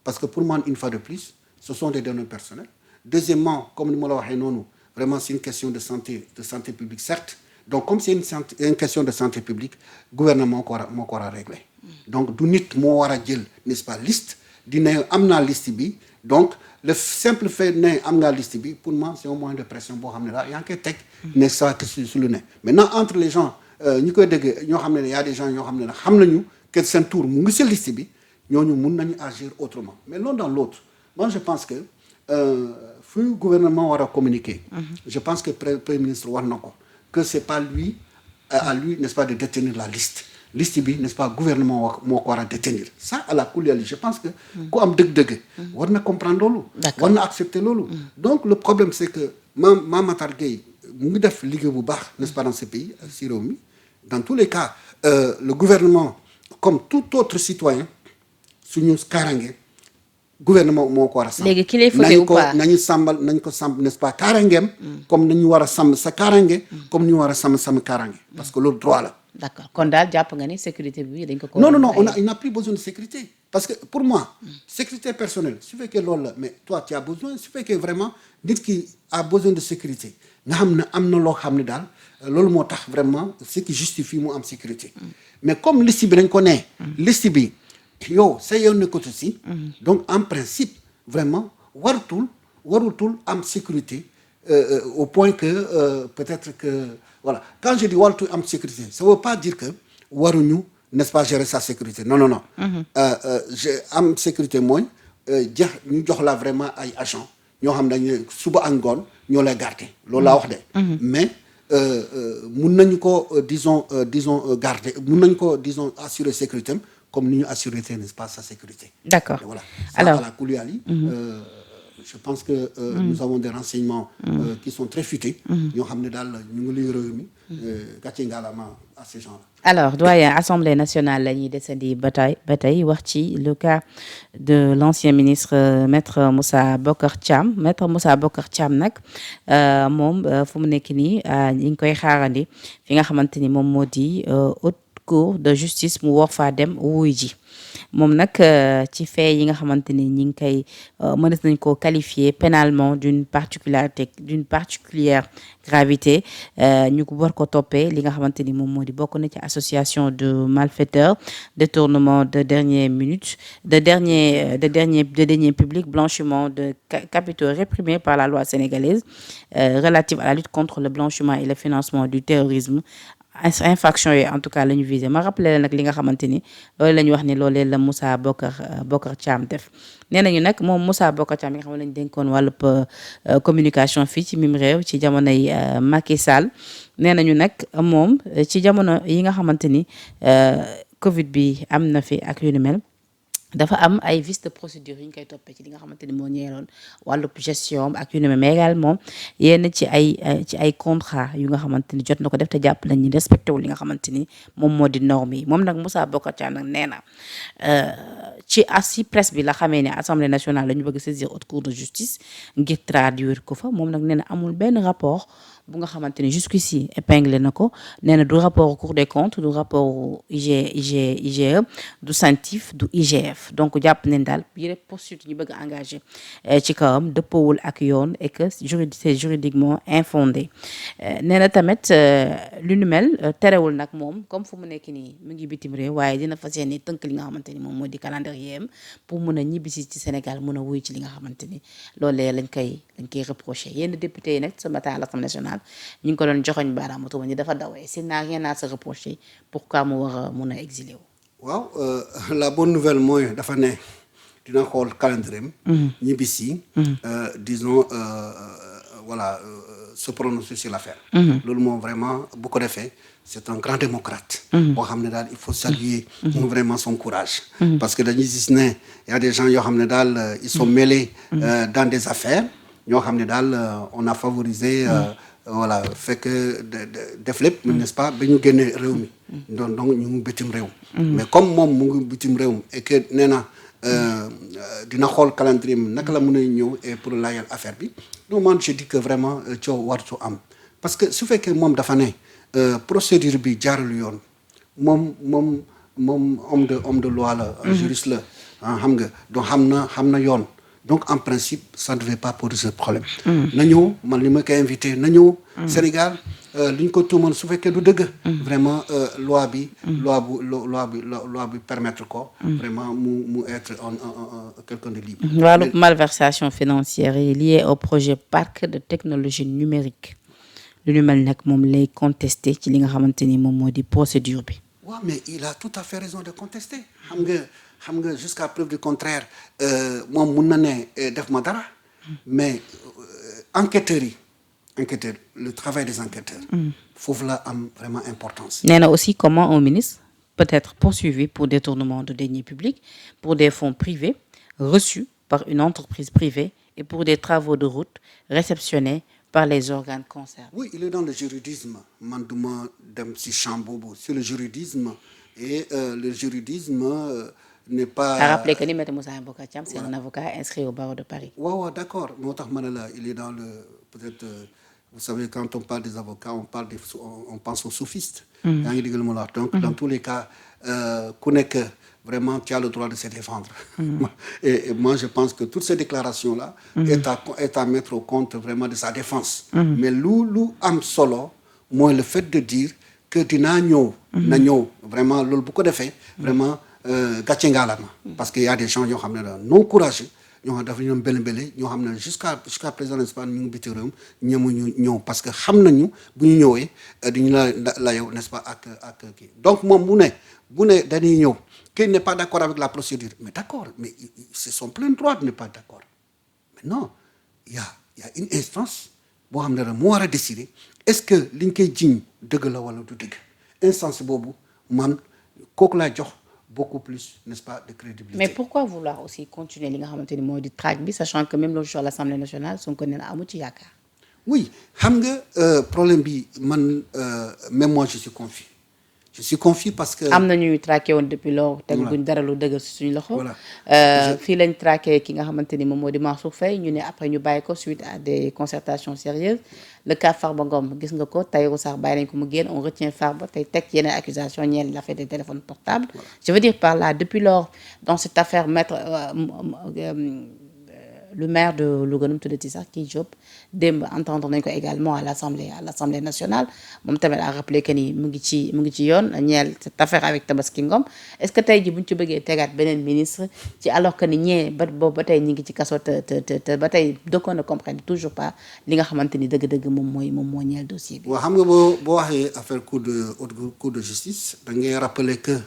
parce que pour moi une fois de plus ce sont des données personnelles deuxièmement comme ni ma la waxee noonu vraiment c'est une question de santé publique certes donc comme c'est une question de santé publique gouvernement moo ko war a régler donc du nit moo war a jël n'est-ce pas liste di ne am naa liste bi donc le simple fait ne am ngaa liste bi pour moi c'est un moyen de pression boo xam ne daal yaa ngi koy teg n'est-ce pas que su lu ne maintenant entre les gens ñi koy dégg ñoo xam ne y a des gens ñoo xam ne nag xam nañu que seen tour mu ngi si liste bi ñooñu mun nañu agir autrement mais l'un dans l'autre moi je pense que fu gouvernement war a communiquer je pense que premier ministre war na ko que c'est pas lui à lui n'est-ce pas de détenir la liste bi n'est-ce pas gouvernement moo ko war a détenir ça à la couleur je pense que ku am dëgg-dëgg war na comprendre loolu war na accepter loolu donc le problème c'est que Mame Matar Gueye mu ngi def liggéey bu baax n'est-ce pas dans ce pays si réew mi dans tous les cas le gouvernement comme tout autre citoyen suñu kaaraange gouvernement moo ko war a sàmm. léegi ki lay fauté ou pas nañu ko sàmm n'est-ce pas kaaraangeem. comme nañu war a sàmm sa kaaraange. comme ñu war a sàmm kaaraange. parce que loolu droit la. d'accord kon daal jàpp nga ni sécurité bi dañ ko. non il n'a plus besoin de sécurité. parce que pour moi sécurité personnelle su fekkee loolu la mais toi tu as besoin su fekkee vraiment nit ki a besoin de sécurité nga xam ne am na loo xam ne daal loolu moo tax vraiment ce qui justifie mu am sécurité. mais comme liste bi dañ ko ne. liste bi. yow sa yoon nekkatu si donc en principe vraiment warutul am sécurité au point que peut-être que voilà quand je dis warutul am sécurité ça veut pas dire que waruñu n'est-ce pas gérer sa sécurité non am sécurité mooy ñu jox la vraiment ay agents ñoo xam dañu suba ak ngoon ñoo lay garder loolu laa wax de mais mun nañu ko disons garder mun nañu ko disons assurer sécurité am comme ni ñu assurer n'est-ce pas sa sécurité. D'accord. Voilà. Alors à la Koulibaly, je pense que nous avons des renseignements qui sont très futés. ñoo xam ne daal ñu ngi lay réew mi gàcce ngalaama à ces gens-là. Alors doyen Assemblée nationale la ñuy desandi ba tey wax ci le cas de l'ancien ministre maître Moussa Bocar Thiam nag moom fu mu nekk nii ñu ngi koy xaarandi fi nga xamante ni moom moo di haute cour de justice mu war faa dem wuy ji moom nag ci fait yi nga xamante ni ñi ngi koy mënees nañ ko qualifier pénalement d'une particulière gravité ñu ko war ko toppee li nga xamante ni moom moo di bokk na ci association de malfaiteurs détournement de dernière publics blanchiment de capitaux réprimés par la loi sénégalaise relative à la lutte contre le blanchiment et le financement du terrorisme infraction yi en tout cas la ñu visé ma rappelé la nag li nga xamante ni loolu la ñu wax ni loolee la Moussa Bocar Thiam def nee nañu nag moom Moussa Bocar Thiam yi nga xam ne lañu dénkoon wàllub communication fii ci mim réew ci jamonoy Macky Sall nee nañu nag moom ci jamono yi nga xamante ni Covid bi am na fi ak yu ni mel dafa am ay vices de procédure yu ñu koy toppee ci li nga xamante ni moo ñeeloon wàllub gestion ak yu ne mais également yenn ci ay contrat yu nga xamante ni jot na ko def te jàpp nañ ni respecté wul li nga xamante ni moom moo di norme yi moom nag Moussa Bocar Thiam nag nee na ci presse bi la xamee ne assemblée nationale la ñu bëgg saisir haute cour de justice ngir traduire ko fa moom nag nee na amul benn rapport bu nga xamante ni jusqu'ici épinglé na ko nee na du rapport Cour des comptes du rapport IGE du CENTIF du IGF donc jàpp nañ daal yëre poursuite ñu bëgg a engagé ci kawam dëppawul ak yoon et que c'est juridiquement infondé nee na tamit lu nu mel terewul nag moom comme fu mu nekk nii mu ngi bitim réew waaye dina fas yéene tënk li nga xamante ni moom moo di calendrier am pour mun a ñibbisi ci Sénégal mun a wuy ci li nga xamante ni loolee lañ koy reproché yenn député yi nag ce matin à l'Assemblée nationale ñu ngi ko doon joxoñ baaraamu tuuma ni dafa dawee s'il n'a rien à se reprocher pourquoi mu war a mun a exilé wu. waaw la bonne nouvelle mooy dafa ne dina xool calendrier am. ñibbisi. disons voilà se prononcer sur l'affaire. loolu moom vraiment bu ko defee c'est un grand démocrate. boo xam ne daal il faut saluer. vraiment son courage. parce que dañuy gis ne y a des gens yoo xam ne daal ils sont mêlés. dans des affaires ñoo xam ne daal on a favorisé. voilà fekk def lépp n'est-ce pas ba ñu génne réew mi donc ñu ngi bitim réew mais comme moom mu ngi bitim réew et que nee na dina xool calendrier mi naka la mën a ñëw et pour laajal affaire bi donc man je dis que vraiment coow wartu am parce que su fekkee moom dafa ne procédure bi jaarul yoon moom homme de loi la juriste la xam nga donc xam na yoon donc en principe ça ne devait pas poser ce problème. na ñëw man li ma koy invité na ñëw. Sénégal li ñu ko tuumoon su fekkee du dëgg. vraiment loi bi permettre ko. vraiment mu être quelqu'un de libre. wàllu malversation financière yi liée au projet parc de technologie numérique lu ñu mel nag moom lay contesté ci li nga xamante ni moom moo di procédure bi. waaw mais il a tout à fait raison de contester xam nga jusqu'à preuve du contraire moom mun na ne def ma dara mais enquêteurs le travail des enquêteurs foofu la am vraiment importance. nee na aussi comment un ministre peut être poursuivi pour détournement de deniers publics pour des fonds privés reçus par une entreprise privée et pour des travaux de route réceptionnés par les organes concernés. Oui, il est dans le juridisme. Man duma dem ci champ boobu sur le juridisme et le juridisme n'est pas. À rappeler que ni Maître Moussa Bocar Thiam, c'est un avocat inscrit au barreau de Paris. waaw d'accord moo tax ma ne la il est dans le peut-être vous savez quand on parle des avocats on pense aux sophistes. yaa ngi digal ma la wax donc dans tous les cas ku nekk vraiment tu as le droit de se défendre. Et moi je pense que toutes ces déclarations là. est à mettre au compte vraiment de sa défense. Mais lu am solo mooy le fait de dire que dinaa ñëw. na ñëw vraiment loolu bu ko defee. vraiment gàcce ngaalama. parce que y a des gens ñoo xam ne non courageux. ñoo xam dafa ñoom mbele ñoo xam ne jusqu'à présent n'est-ce pas ñu ngi biti réew ñemuñu ñëw parce que xam nañu bu ñu ñëwee duñu la yow n'est-ce pas ak kii donc moom bu ne dañuy ñëw qu'il n'est pas d'accord avec la procédure mais d'accord mais c'est son plein droit de ne pas d'accord maintenant il y a une instance boo xam ne mu war a décider est-ce que liñ koy jiñ dëgg la wala du dëgg instance boobu man kooku laa jox beaucoup plus, n'est-ce pas, de crédibilité. Mais pourquoi vouloir aussi continuer li nga xamante ni mooy di traque bi sachant que même l'autre jour à l'Assemblée nationale Sonko nee na amu ci yaakaar. Oui xam nga problème bi man même moi je suis confus parce que. am na ñuy traqué woon depuis lors. teguñ dara lu dëgër si suñu loxo. fii lañ traqué ki nga xamante ni moom moo di Mansour Faye ñu ne après ñu bàyyi ko suite à des concertations sérieuses le cas Farba Ngom gis nga ko Tahirou Sarr bàyyi nañ ko mu génn on retient Farba tey teg yeneen accusation ñeel l'affaire des téléphones portables. Je veux dire par là depuis lors dans cette affaire maître le maire de Louga nu mu tuddati sax kii Diop démb entendre nañ ko également à l'Assemblée nationale moom tamit a rappelé que ni mu ngi ci yoon ñeel cette affaire avec Tabaski Ngom est-ce que tey ji bu ñu ci bëggee tegaat beneen ministre ci alors que ni ñee boobu ba tey ñi ngi ci kaso te ba tey d'aucuns ne comprennent toujours pas li nga xamante ni dëgg-dëgg moom moo ñeel dossier bi. waaw xam nga boo waxee affaire cour de justice da ngay rappeler que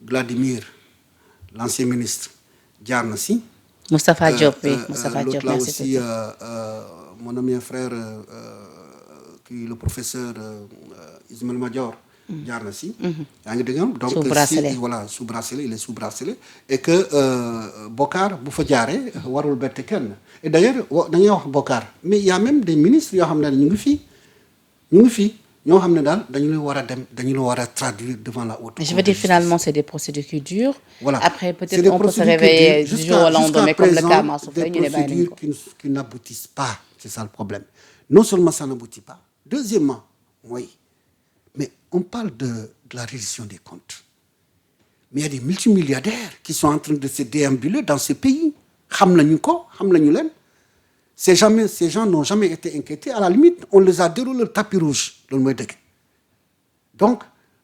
Vladimir l'ancien ministre jaar na si. Moustapha Diop oui Moustapha Diop là aussi mon ami frère le professeur Ismaël Madior jaar na si yaa ngi dégg donc sous bracelet il est sous bracelet et que Bokar bu fa jaaree warul bett kenn et d'ailleurs dañuy wax Bokar mais il y a même des ministres yoo xam ne ñu ngi fii ñoo xam ne daal dañu la war a traduire devant la haute. Je veux dire finalement c'est des procédures qui durent. Voilà. Après peut-être on peut se réveiller du jour au lendemain comme le cas Mansour Faye ñu ne bàyyi nañu ko. Des procédures qui n'aboutissent pas, c'est ça le problème. Non seulement ça n'aboutit pas, deuxièmement, mais on parle de la reddition des comptes. Mais il y a des multimilliardaires qui sont en train de se déambuler dans ce pays. Xam nañu leen. Ces gens n'ont jamais été inquiétés. À la limite, on les a déroulé le tapis rouge. Donc,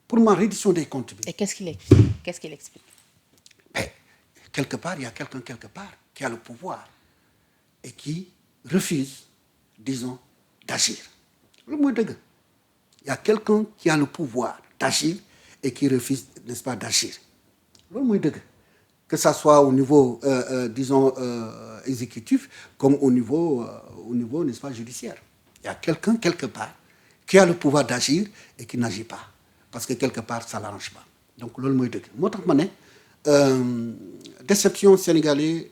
pour ma reddition des comptes. Et qu'est-ce qu'il explique? Quelque part, il y a quelqu'un quelque part qui a le pouvoir et qui refuse, disons, d'agir. Il y a quelqu'un qui a le pouvoir d'agir et qui refuse, n'est-ce pas, d'agir. Que ça soit au niveau, disons, exécutif, comme au niveau, n'est-ce pas, judiciaire. Il y a quelqu'un, quelque part, qui a le pouvoir d'agir et qui n'agit pas. Parce que, quelque part, ça ne l'arrange pas. Donc, déception sénégalaise,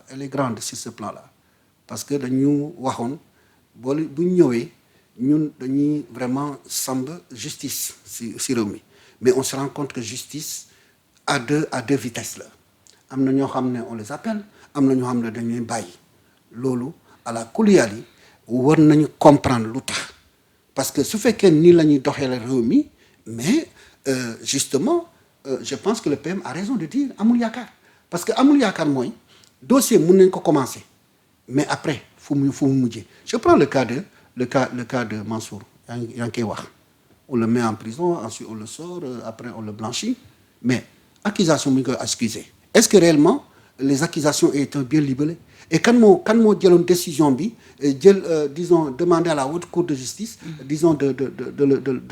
elle est grande sur ce plan-là. Parce que nous, nous vraiment semble justice sur eux. Mais on se rend compte que justice à deux vitesses là. On les appelle, on Lolo, à la Kouliali, on doit comprendre l'autre. Parce que ce fait que ni la ni remis, mais justement, je pense que le PM a raison de dire Amoul Yakar. Parce que Amoul Yakar, moi, dossier mun nañ ko commencer mais après fu mu mujjee je prends le cas de Mansour yaa ngi koy wax on le met en prison ensuite on le sort après on le blanchit mais accusation bu ñu koy accuser est-ce que réellement les accusations étaient bien libellées et kan moo jëloon décision bi disons demander à la haute cour de justice disons de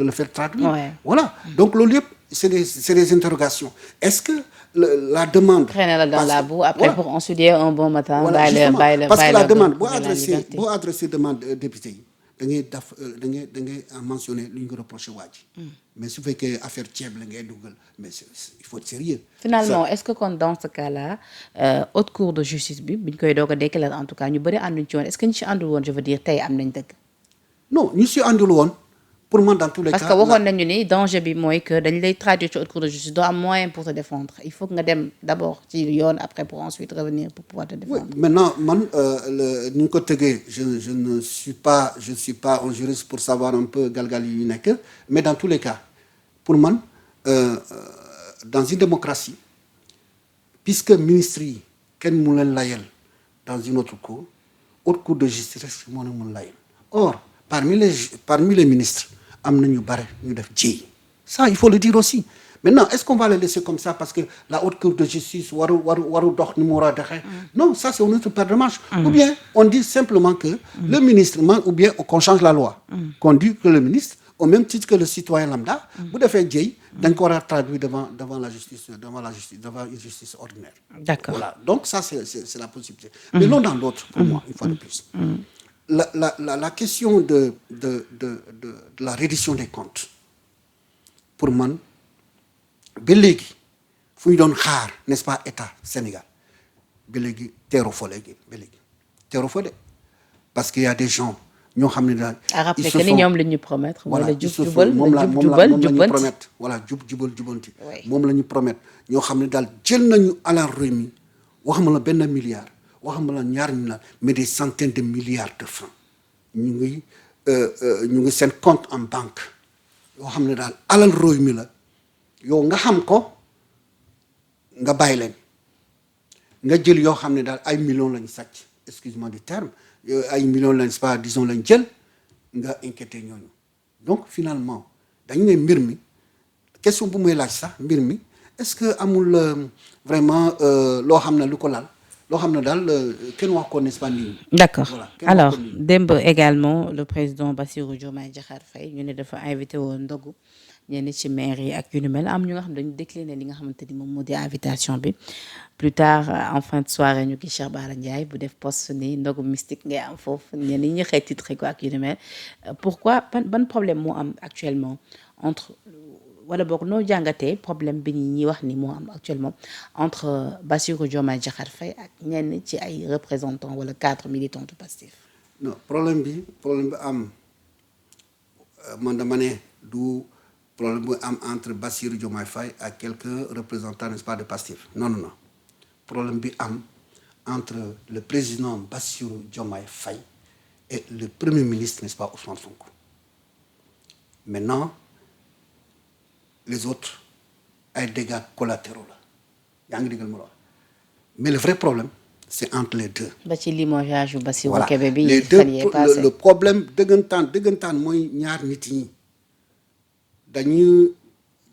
le faire traduire voilà donc loolu yëpp c'est des interrogations est-ce que la demande traîner la dans la boue après pour ensuite dire un bon matin bàyyi la parce que la demande boo adressé demande député yi da ngay mentionner lu ñu ko reproché waa ji mais su fekkee affaire ceeb la ngay dugal mais il faut être sérieux finalement est-ce que kon dans ce cas-là haute cour de justice bi ñu koy doog a déclarer en tout cas ñu bëri ànduñ ci woon est-ce que ñu ci àndul woon je veux dire tey am nañ dëgg non ñu si àndul woon pour moi dans tous les cas parce que waxoon nañu ni danger bi mooy que dañ lay traduire ci haute cour de justice doo am moyen pour te défendre il faut que nga dem d'abord ci yoon après pour ensuite revenir pour pouvoir te défendre. Oui, maintenant man ni ñu ko tëggee je ne suis pas un juriste pour savoir un peu galgal yu nekk mais dans tous les cas pour man dans une démocratie puisque ministres yi kenn mu leen layal dans une autre cour haute cour de justice rek moo leen mun layal or parmi les ministres am na ñu bare ñu def jéey ça il faut le dire aussi maintenant est-ce qu'on va le laisser comme ça parce que la haute cour de justice waru dox ni mu war a doxee non ça c'est une autre paire de manches ou bien on dit simplement que le ministre ou bien qu'on change la loi qu'on dit que le ministre au même titre que le citoyen lambda bu defee jéey dañ ko war a traduire devant la justice devant une justice ordinaire d'accord voilà donc ça c'est la possibilité mais l'un dans l'autre pour moi une fois de plus la question de la reddition des comptes pour man ba léegi fu ñu doon xaar n'est-ce pas état Sénégal ba léegi teeru fa léegi ba léegi teeru fa de parce que y a des gens ñoo xam ne daal. à rappeler que ni ñoom la ñu promettre. voilà jub jubal moom la ñu promettre voilà jubal jubanti. moom la ñu promettre ñoo xam ne daal jël nañu alal réew mi waxuma la benn milliard. waxuma la ñaar ñu la mais des centaines de milliards de francs ñu ngi seen compte en banque yoo xam ne daal alal réew mi la yow nga xam ko nga bàyyi leen nga jël yoo xam ne daal ay millions lañ sàcc excuse-moi du terme ay millions lañ pas disons lañ jël nga inquiété ñooñu donc finalement dañu ne mbir mi question bu muy laaj sax mbir mi est-ce que amul vraiment loo xam ne lu ko laal loo xam ne daal kenn wax ko n'est-ce pas nii. d'accord voilà alors démb également le président Bassirou Diomaye Diakhar Faye ñu ne dafa invité woon ndogu ñenn ci maire yi ak yu ni mel am ñu nga xam dañu décliné li nga xamante ni moom moo di invitation bi plus tard en fin de soirée ñu gis Cheikh Bara Ndiaye bu def poste ni ndogu mystique ngay am foofu ñenn ñi xëy titre ko ak yu ni mel pourquoi ban problème moo am actuellement entre wala boog noo jàngatee problème bi ñuy wax ni moo am actuellement entre Bassirou Diomaye Diakhar Faye ak ñenn ci ay représentants wala cadres militants du Pastef. non problème bi am man dama ne du problème bu am entre Bassirou Diomaye Faye ak quelques représentants n'est-ce pas de Pastef non problème bi am entre le président Bassirou Diomaye Faye et le premier ministre n'est-ce pas Ousmane Sonko maintenant les autres ay dégâts collatéraux la yaa ngi déggal ma la wax mais le vrai problème c'est entre les deux. ba ci limogeage yu Bassirou voilà Kébé bi les deux le problème dëggantaan mooy ñaar nit ñi dañu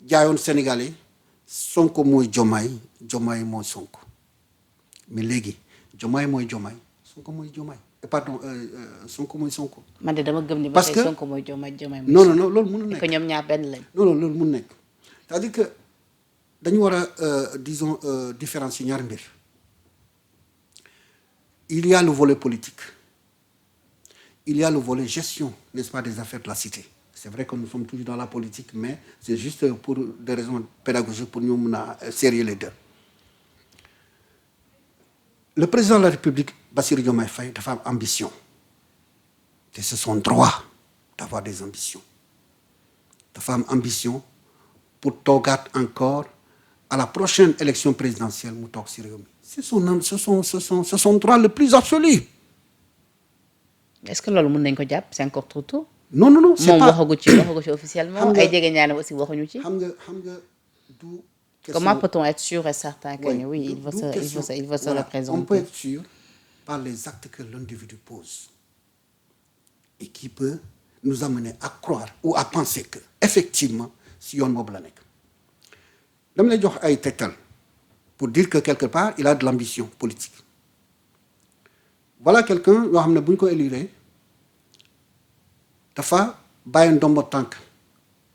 jaayoon Sénégalais Sonko mooy Diomaye mooy Sonko mais léegi Diomaye mooy Diomaye Sonko mooy Diomaye pardon Sonko mooy Sonko. man de dama gëm ni ba parce tey que Sonko mooy Diomaye non loolu mënul nekk ko ñoom ñaar benn lañ. non loolu mënul nekk c'est-à-dire que dañu war a disons différencier ñaar mbir il y a le volet politique il y a le volet gestion n'est-ce pas des affaires de la cité c'est vrai que nous sommes toujours dans la politique mais c'est juste pour des raisons pédagogiques pour ñu mën a serrer les deux le président de la République Bassirou Diomaye Faye dafa am ambition te c'est son droit d'avoir des ambitions dafa am ambition pour toogaat encore à la prochaine élection présidentielle mu toog ci réew mi c'est son droit le plus absolu. est-ce que loolu mën nañ ko jàpp c'est encore trop tôt. non c'est pas moom waxagu ci officiellement. ay jege ñaane aussi waxuñu ci. xam nga du Comment peut-on être sûr et certain que Oui, oui, d'où question. il va se Voilà, on peut représenter? être sûr par les actes que l'individu pose et qui peut nous amener à croire ou à penser que effectivement si yoon boobu la nekk. dama lay jox ay tegtal pour dire que quelque part il a de l'ambition politique. Voilà quelqu'un yoo xam ne bu ñu ko élire dafa bàyyi ndombo tànk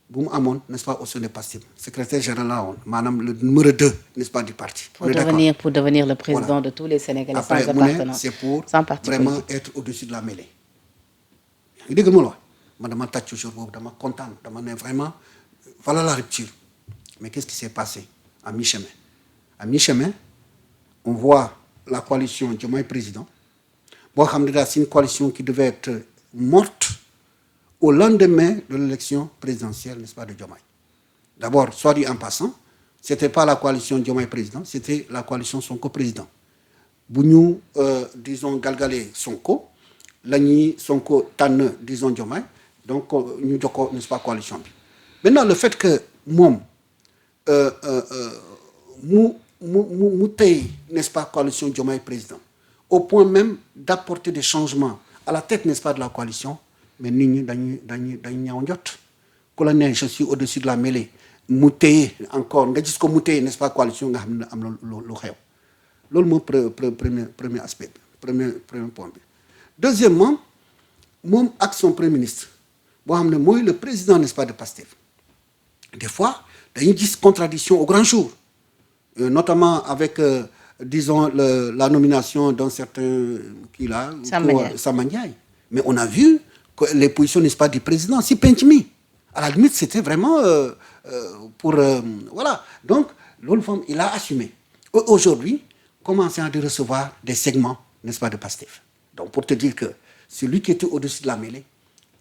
bu mu amoon n'est-ce pas au sein de Pastef secrétaire général la woon maanaam le numéro 2 n'est-ce pas du parti. Pour devenir le président Voilà. de tous les Sénégalais Après sans mu ne appartenance, c'est pour sans parti vraiment politique. être au-dessus de la mêlée. yaa ngi dégg ma la wax man dama tàcc jour boobu dama kontaan dama ne vraiment voilà la rupture. Mais qu'est-ce qui s'est passé à mi-chemin? À mi-chemin, on voit la coalition Diomaye président boo xam ne daal c'est une coalition qui devait être morte au lendemain de l'élection présidentielle, n'est-ce pas, de Diomaye. D'abord, soit dit en passant, c'était pas la coalition Diomaye président, c'était la coalition Sonko président. Bu ñu disons galgalee Sonko la ñuy Sonko tànn disons Diomaye donc ñu jox ko n'est-ce pas coalition bi. Maintenant le fait que moom mu tey n'est-ce pas coalition Diomaye président au point même d'apporter des changements à la tête n'est-ce pas de la coalition mais nit ñi dañuy ñaaw njot ku la ne je suis au-dessus de la mêlée mu téye encore nga gis ko mu téye n'est-ce pas coalition nga xam ne am na lu xew loolu moo premier aspect bi premier point bi. Deuxièmement moom ak son premier ministre boo xam ne mooy le président n'est-ce pas de Pastef des fois dañuy gis contradiction au grand jour notamment avec disons la nomination d'un certain kii là Samba Ndiaye. Mais on a vu que les positions n'est-ce pas du président si penc mi à la limite c'était vraiment pour voilà donc loolu fam il a assumé aujourd'hui commençant de recevoir des segments n'est-ce pas de Pastef. Donc pour te dire que celui qui était au-dessus de la mêlée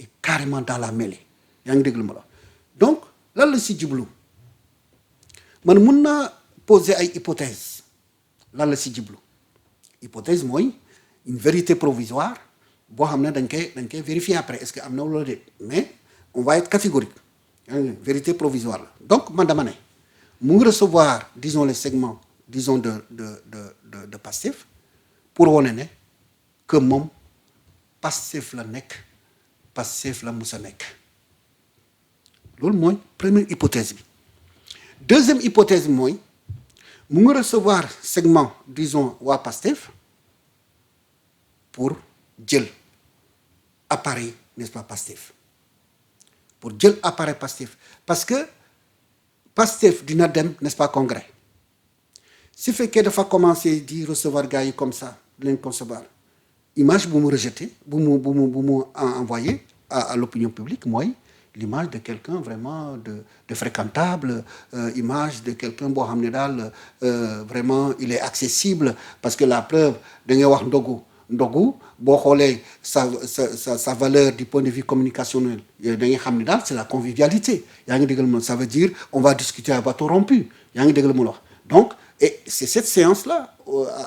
est carrément dans la mêlée yaa ngi déglu ma la donc lan la si jublu man mun naa poser ay hypothèses lan la si jublu hypothèse mooy une vérité provisoire boo xam ne dañ koy vérifier après est-ce que am na wala déet mais on va être catégorique vérité provisoire la donc man dama ne mu ngi recevoir disons les segments disons de Pastef pour wane ne que moom Pastef la nekk Pastef la musa nekk loolu mooy première hypothèse bi. Deuxième hypothèse bi mooy mu ngi recevoir segment disons waa Pastef pour jël appareil n'est-ce pas Pastef pour jël appareil Pastef parce que Pastef dina dem n'est-ce pas congrès su fekkee dafa commencer di recevoir gars yi comme ça di leen concevoir image bu mu rejeté bu mu envoyé à l'opinion publique mooy l'image de quelqu'un vraiment de fréquentable image de quelqu'un boo xam ne daal vraiment il est accessible parce que la preuve da ngay wax ndogu boo xoolee sa valeur du point de vue communicationnel da ngay xam ne daal c'est la convivialité yaa ngi déggal ma ça veut dire on va discuter à bâton rompu yaa ngi déggal ma la wax donc et c'est cette séance-là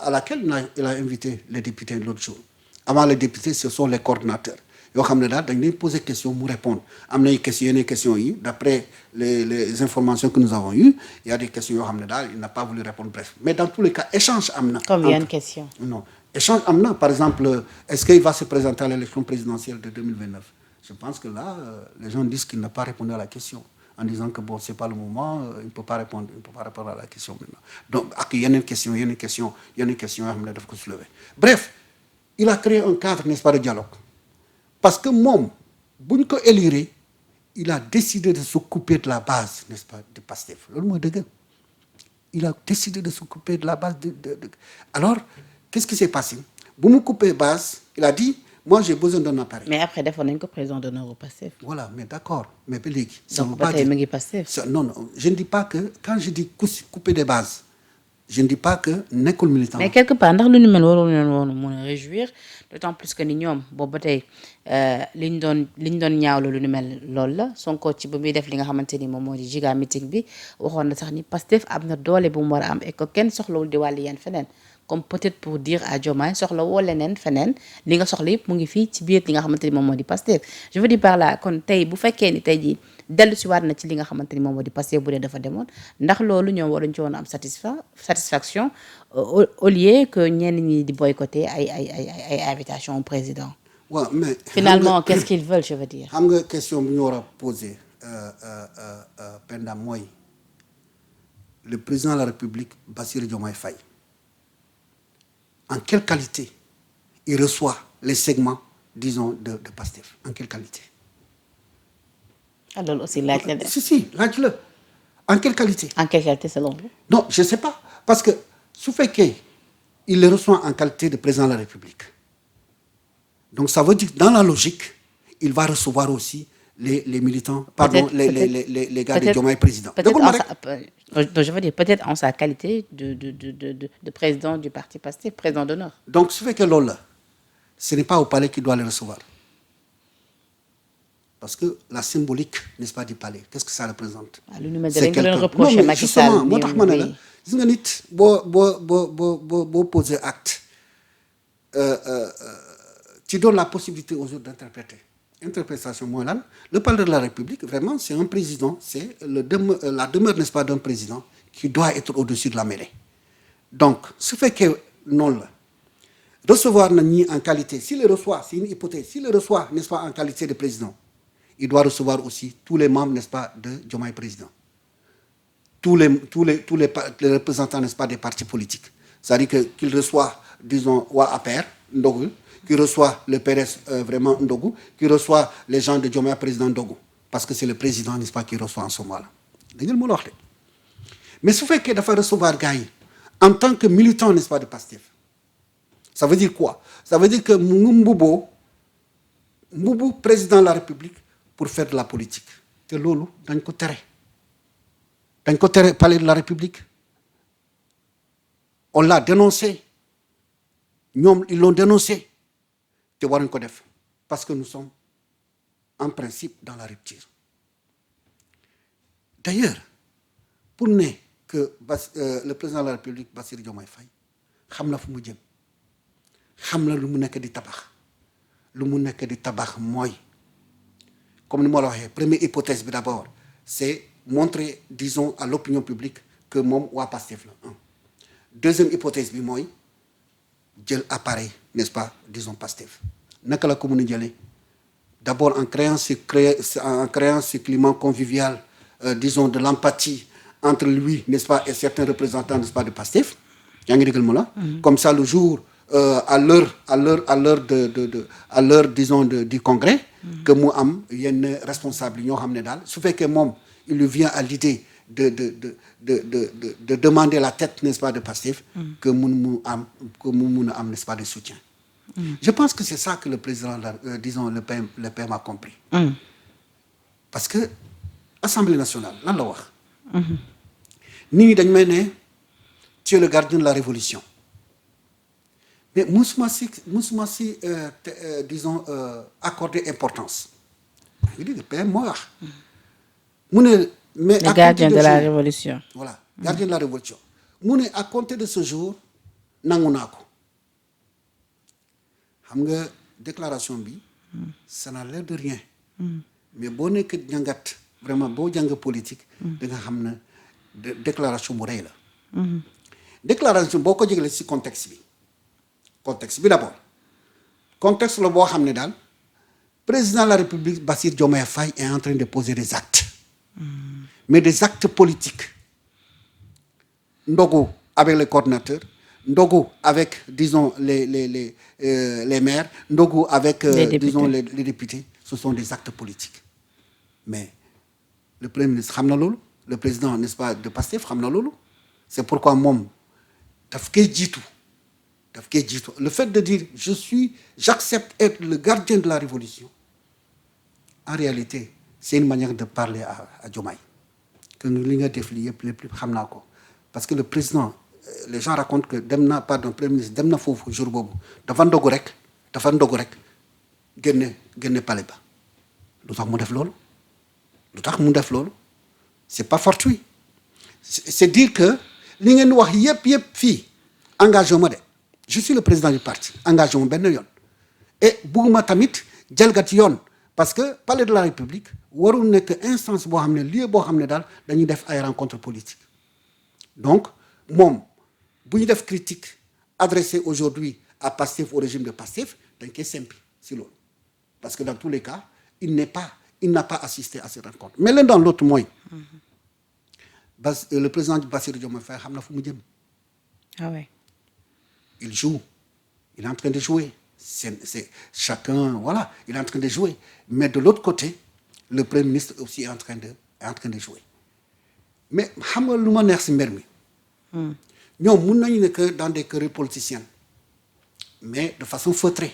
à laquelle il a invité les députés l'autre jour avant les députés ce sont les coordinateurs yoo xam ne daal dañ leen poser question mu répondre am na yeneen questions yi d'après les informations que nous avons eues il y a des questions yoo xam ne daal il n'a pas voulu répondre bref mais dans tous les cas échange am na. Combien de questions? Non échange am na par exemple est-ce qu'il va se présenter à l'élection présidentielle de 2029? Je pense que là les gens disent qu'il n'a pas répondu à la question en disant que bon c'est pas le moment il ne peut pas répondre à la question maintenant donc ak yeneen question yoo xam ne daf ko soulever bref il a créé un cadre n'est-ce pas de dialogue. Parce que moom bu ñu ko élire il a décidé de se couper de la base n'est-ce pas de Pastef loolu mooy dëgg il a décidé de se couper de la base alors qu'est-ce qui s'est passé bu mu couper base il a dit moi j'ai besoin d'un appareil. Mais après defoon nañu ko président d'honneur au Pastef. Voilà mais d'accord mais ba léegi. donc ba tey mu ngi Pastef. non je ne dis pas que quand je dis couper des bases je ne dis pas que nekkul militant. mais quelque part ndax lu ñu mel waroon nañu woon mën a réjouir d'autant plus que ni ñoom boobu ba tey liñ doon ñaawlu lu ñu mel loolu la Sonko ci ba muy def li nga xamante ni moom moo di giga meeting bi waxoon na sax ni Pastef am na doole bu mu war a am et que kenn soxlawul di wàllu yeen feneen comme peut-être pour dire à Diomaye soxla woo leneen feneen li nga soxla yëpp mu ngi fii ci biir li nga xamante ni moom moo di Pastef je veux dire par là kon tey bu fekkee ni tey jii dellu si waat na ci li nga xamante ni moom moo di Pastef bu dee dafa demoon ndax loolu ñoom waruñ ci woon am satisfaction au lieu que ñenn ñi di boycotter ay invitation au président. waaw mais finalement qu'est-ce qu'ils veulent, je veux dire. xam nga question bi ñu war a poser Penda mooy le président de la République Bassirou Diomaye Faye en quelle qualité il reçoit les segments disons de Pastef, en quelle qualité? Alors aussi laaj la de. si laaj la en quelle qualité? En quelle qualité selon vous? Non, je sais pas parce que su fekkee il le reçoit en qualité de président de la République. Donc ça veut dire que dans la logique, il va recevoir aussi les militants, pardon, les gars de Diomaye président. Je veux dire peut-être en sa qualité de président du parti Pastef, président d'honneur. Donc su fekkee loolu la, ce n'est pas au palais qu'il doit les recevoir. Parce que la symbolique, n'est-ce pas, du palais, qu'est-ce que ça représente? C'est quelqu'un. Non, mais justement, moo tax ma ne la gis nga nit boo poser acte tu donnes la possibilité aux autres d'interpréter. Interprétation mooy lan? Le palais de la République, vraiment, c'est un président, c'est la demeure, n'est-ce pas, d'un président qui doit être au-dessus de la mêlée. Donc, su fekkee noonu la recevoir na ñi en qualité, s'il le reçoit, c'est une hypothèse, s'il le reçoit, n'est-ce pas, en qualité de président, il doit recevoir aussi tous les membres, n'est-ce pas, de Diomaye président. Tous les représentants, n'est-ce pas, des partis politiques. C'est-à-dire qu'il reçoit, disons, waa APR, Ndogu, qu'il reçoit le PDS, vraiment Ndogu, qu'il reçoit les gens de Diomaye président Ndogu. Parce que c'est le président, n'est-ce pas, qui reçoit en ce moment-là. Mais ce fait qu'il doit recevoir Gaï en tant que militant, n'est-ce pas, de Pastef. Ça veut dire quoi? Ça veut dire que Mboubou, président de la République, pour faire de la politique. C'est lolu, dañ ko tere. Dañ ko tere palais de la République. On l'a dénoncé. Ils l'ont dénoncé. Te waruñ ko def. Parce que nous sommes, en principe, dans la rupture. D'ailleurs, pour que le président de la République, Bassirou Diomaye Faye, xam na fu mu jëm. Xam na lu mu nekk di tabax. Lu mu nekk di tabax mooy comme nous l'avons dit, première hypothèse d'abord, c'est montrer, disons, à l'opinion publique que mon ou Pastef là. Deuxième hypothèse, c'est jël appareil, n'est-ce pas, disons Pastef. Naka la commune jëlé. D'abord en créant ce climat convivial, disons de l'empathie entre lui, n'est-ce pas, et certains représentants, n'est-ce pas, de Pastef. Comme ça, le jour, à l'heure, disons, du congrès, que mu am yenn responsable ñoo xam ne daal su fekkee moom il lui vient à l'idée de demander la tête, n'est-ce pas, de Pastef, que mu mun a am, n'est-ce pas, de soutien. Je pense que c'est ça que le président, disons, le PM a compris. Parce que Assemblée nationale lan la wax. Nit ñi dañ may ne tu es le gardien de la révolution. Mais musuma si disons accorder importance. Je dis que PM moo wax. Mu ne mais le gardien de la révolution. Voilà, gardien de la révolution. Mu ne à compter de ce jour nangu naa ko. Xam nga déclaration bi ça n'a l'air de rien. Mais boo nekk jàngat vraiment boo jàng politique da nga xam ne déclaration bu rëy la. Déclaration boo ko jëlee ci contexte bi d'abord contexte la boo xam ne daal président de la République Bassirou Diomaye Faye est en train de poser des actes mais des actes politiques ndogu avec les coordinateurs, ndogu avec disons les maires, ndogu avec disons les députés. Ce sont des actes politiques. Mais le premier ministre xam na loolu, le président, n'est-ce pas, de Pastef xam na loolu. C'est pourquoi moom daf koy jiitu. Le fait de dire j'accepte être le gardien de la révolution, en réalité, c'est une manière de parler à Diomaye. Que li nga def li yëpp lépp xam naa ko. Parce que le président, les gens racontent que le premier ministre dem na foofu jour boobu dafa ndogu rek génne palais ba. Lu tax mu def loolu. C'est pas fortuit. C'est dire que li ngeen wax yëpp fii engagement de. Je suis le président du parti, engagement benn yoon. Et bugguma tamit jalgati yoon parce que palais de la République warul nekk instance boo xam ne lieu boo xam ne daal dañuy def ay rencontres politiques donc moom bu ñu def critique adressée aujourd'hui à Pastef, au régime de Pastef dañ koy simpi si loolu parce que dans tous les cas il n'a pas assisté à ces rencontres mais l'un dans l'autre mooy le président Bassirou Diomaye Faye xam na fu mu jëm. Ah ouais. Il joue, il est en train de jouer. C'est chacun, voilà, il est en train de jouer. Mais de l'autre côté, le Premier ministre aussi est en train de jouer. Mais xam nga lu ma neex si mbir mi. ñoom mun nañu ne que dans des querelles politiciennes mais de façon feutrée.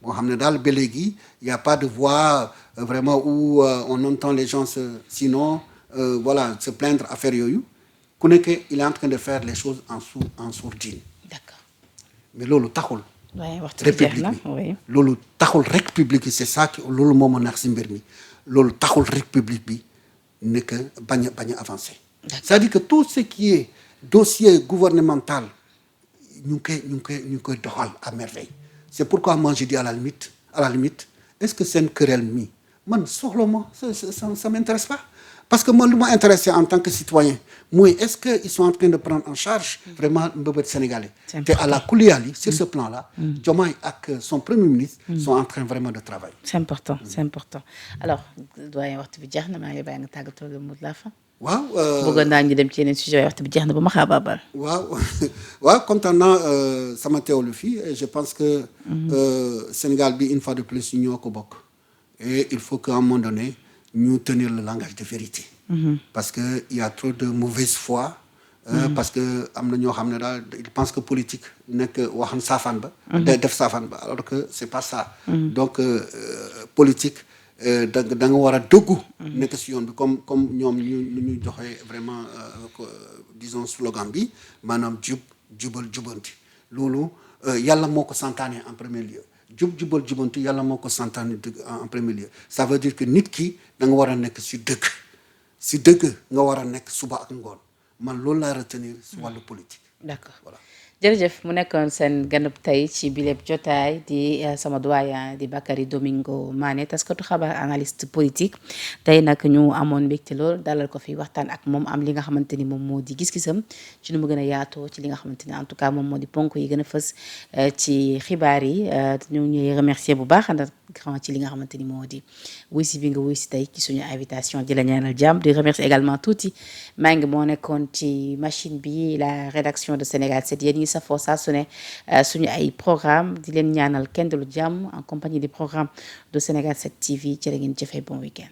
boo xam ne daal ba léegi y a pas de voix vraiment où on entend les gens sinon voilà se plaindre affaire yooyu ku nekk il est en train de faire les choses en sourdine. D'accord. mais loolu taxul. waaye waxtu bi jeex na oui. loolu taxul république bi c'est ça que loolu moo ma neex si mbir mi loolu taxul république bi ne que bañ a avancer. c'est-à-dire que tout ce qui est dossier gouvernemental ñu ngi koy doxal à merveille. c'est pourquoi moi je dis à la limite est-ce que seen querelle mi man soxla ma ça m'intéresse pas parce que man lu ma intéressé en tant que citoyen mooy est-ce que ils sont en train de prendre en charge vraiment mbëbët sénégalais te à la kuliyaal yi sur ce plan-là Diomaye ak son premier ministre sont en train vraiment de travailler. c'est important alors doyen waxtu bi jeex na maa ngi bàyyi nga tàggatoo le mot de la fin. waaw bëggoon naa ñu dem ci yeneen sujet waxtu bi jeex na ba ma xaabaabal. waaw kontaan naa sama teewlu fii et je pense que Sénégal bi une fois de plus ñoo ko bokk et il faut qu'à un moment donné ñu tenir le langage de vérité. parce que il y a trop de mauvaise foi. parce que am na ñoo xam ne daal ils pensent que politique nekk waxan saafaan ba. def saafaan ba alors que c'est pas ça. donc politique. da nga war a dëggu nekk si yoon bi comme ñoom ñu joxe vraiment disons slogan bi maanaam jubal jubanti loolu yàlla moo ko santaane en premier lieu jubal jubanti yàlla moo ko santaane en premier lieu ça veut dire que nit ki da nga war a nekk si dëgg nga war a nekk suba ak ngoon man loolu laa retenir si wàllu politique. D'accord voilà. jërëjëf mu nekkoon seen ganub tey ci bileb jotaay di sama doyen di Bakary Domingo Mané taskatu xabaar analyste politique tey nag ñu amoon mbégte lool dalal ko fi waxtaan ak moom am li nga xamante ni moom moo di gis-gisam ci nu mu gën a yaatoo ci li nga xamante ni en tout cas moom moo di ponk yi gën a fës ci xibaar yi ñu ñuy remercier bu baax ndax grand ci li nga xamante ni moo di wuy si bi nga wuy si tey ci suñu invitation di la ñaanal jàmm di remercier également tuuti maa ngi moo nekkoon ci machine bi la rédaction de Sénégal 7 yéen ñi safoo saa su ne suñu ay programme di leen ñaanal kenn du lu jàmm en compagnie des programmes de Sénégal 7 TV jërë ngeen jëfee bon week-end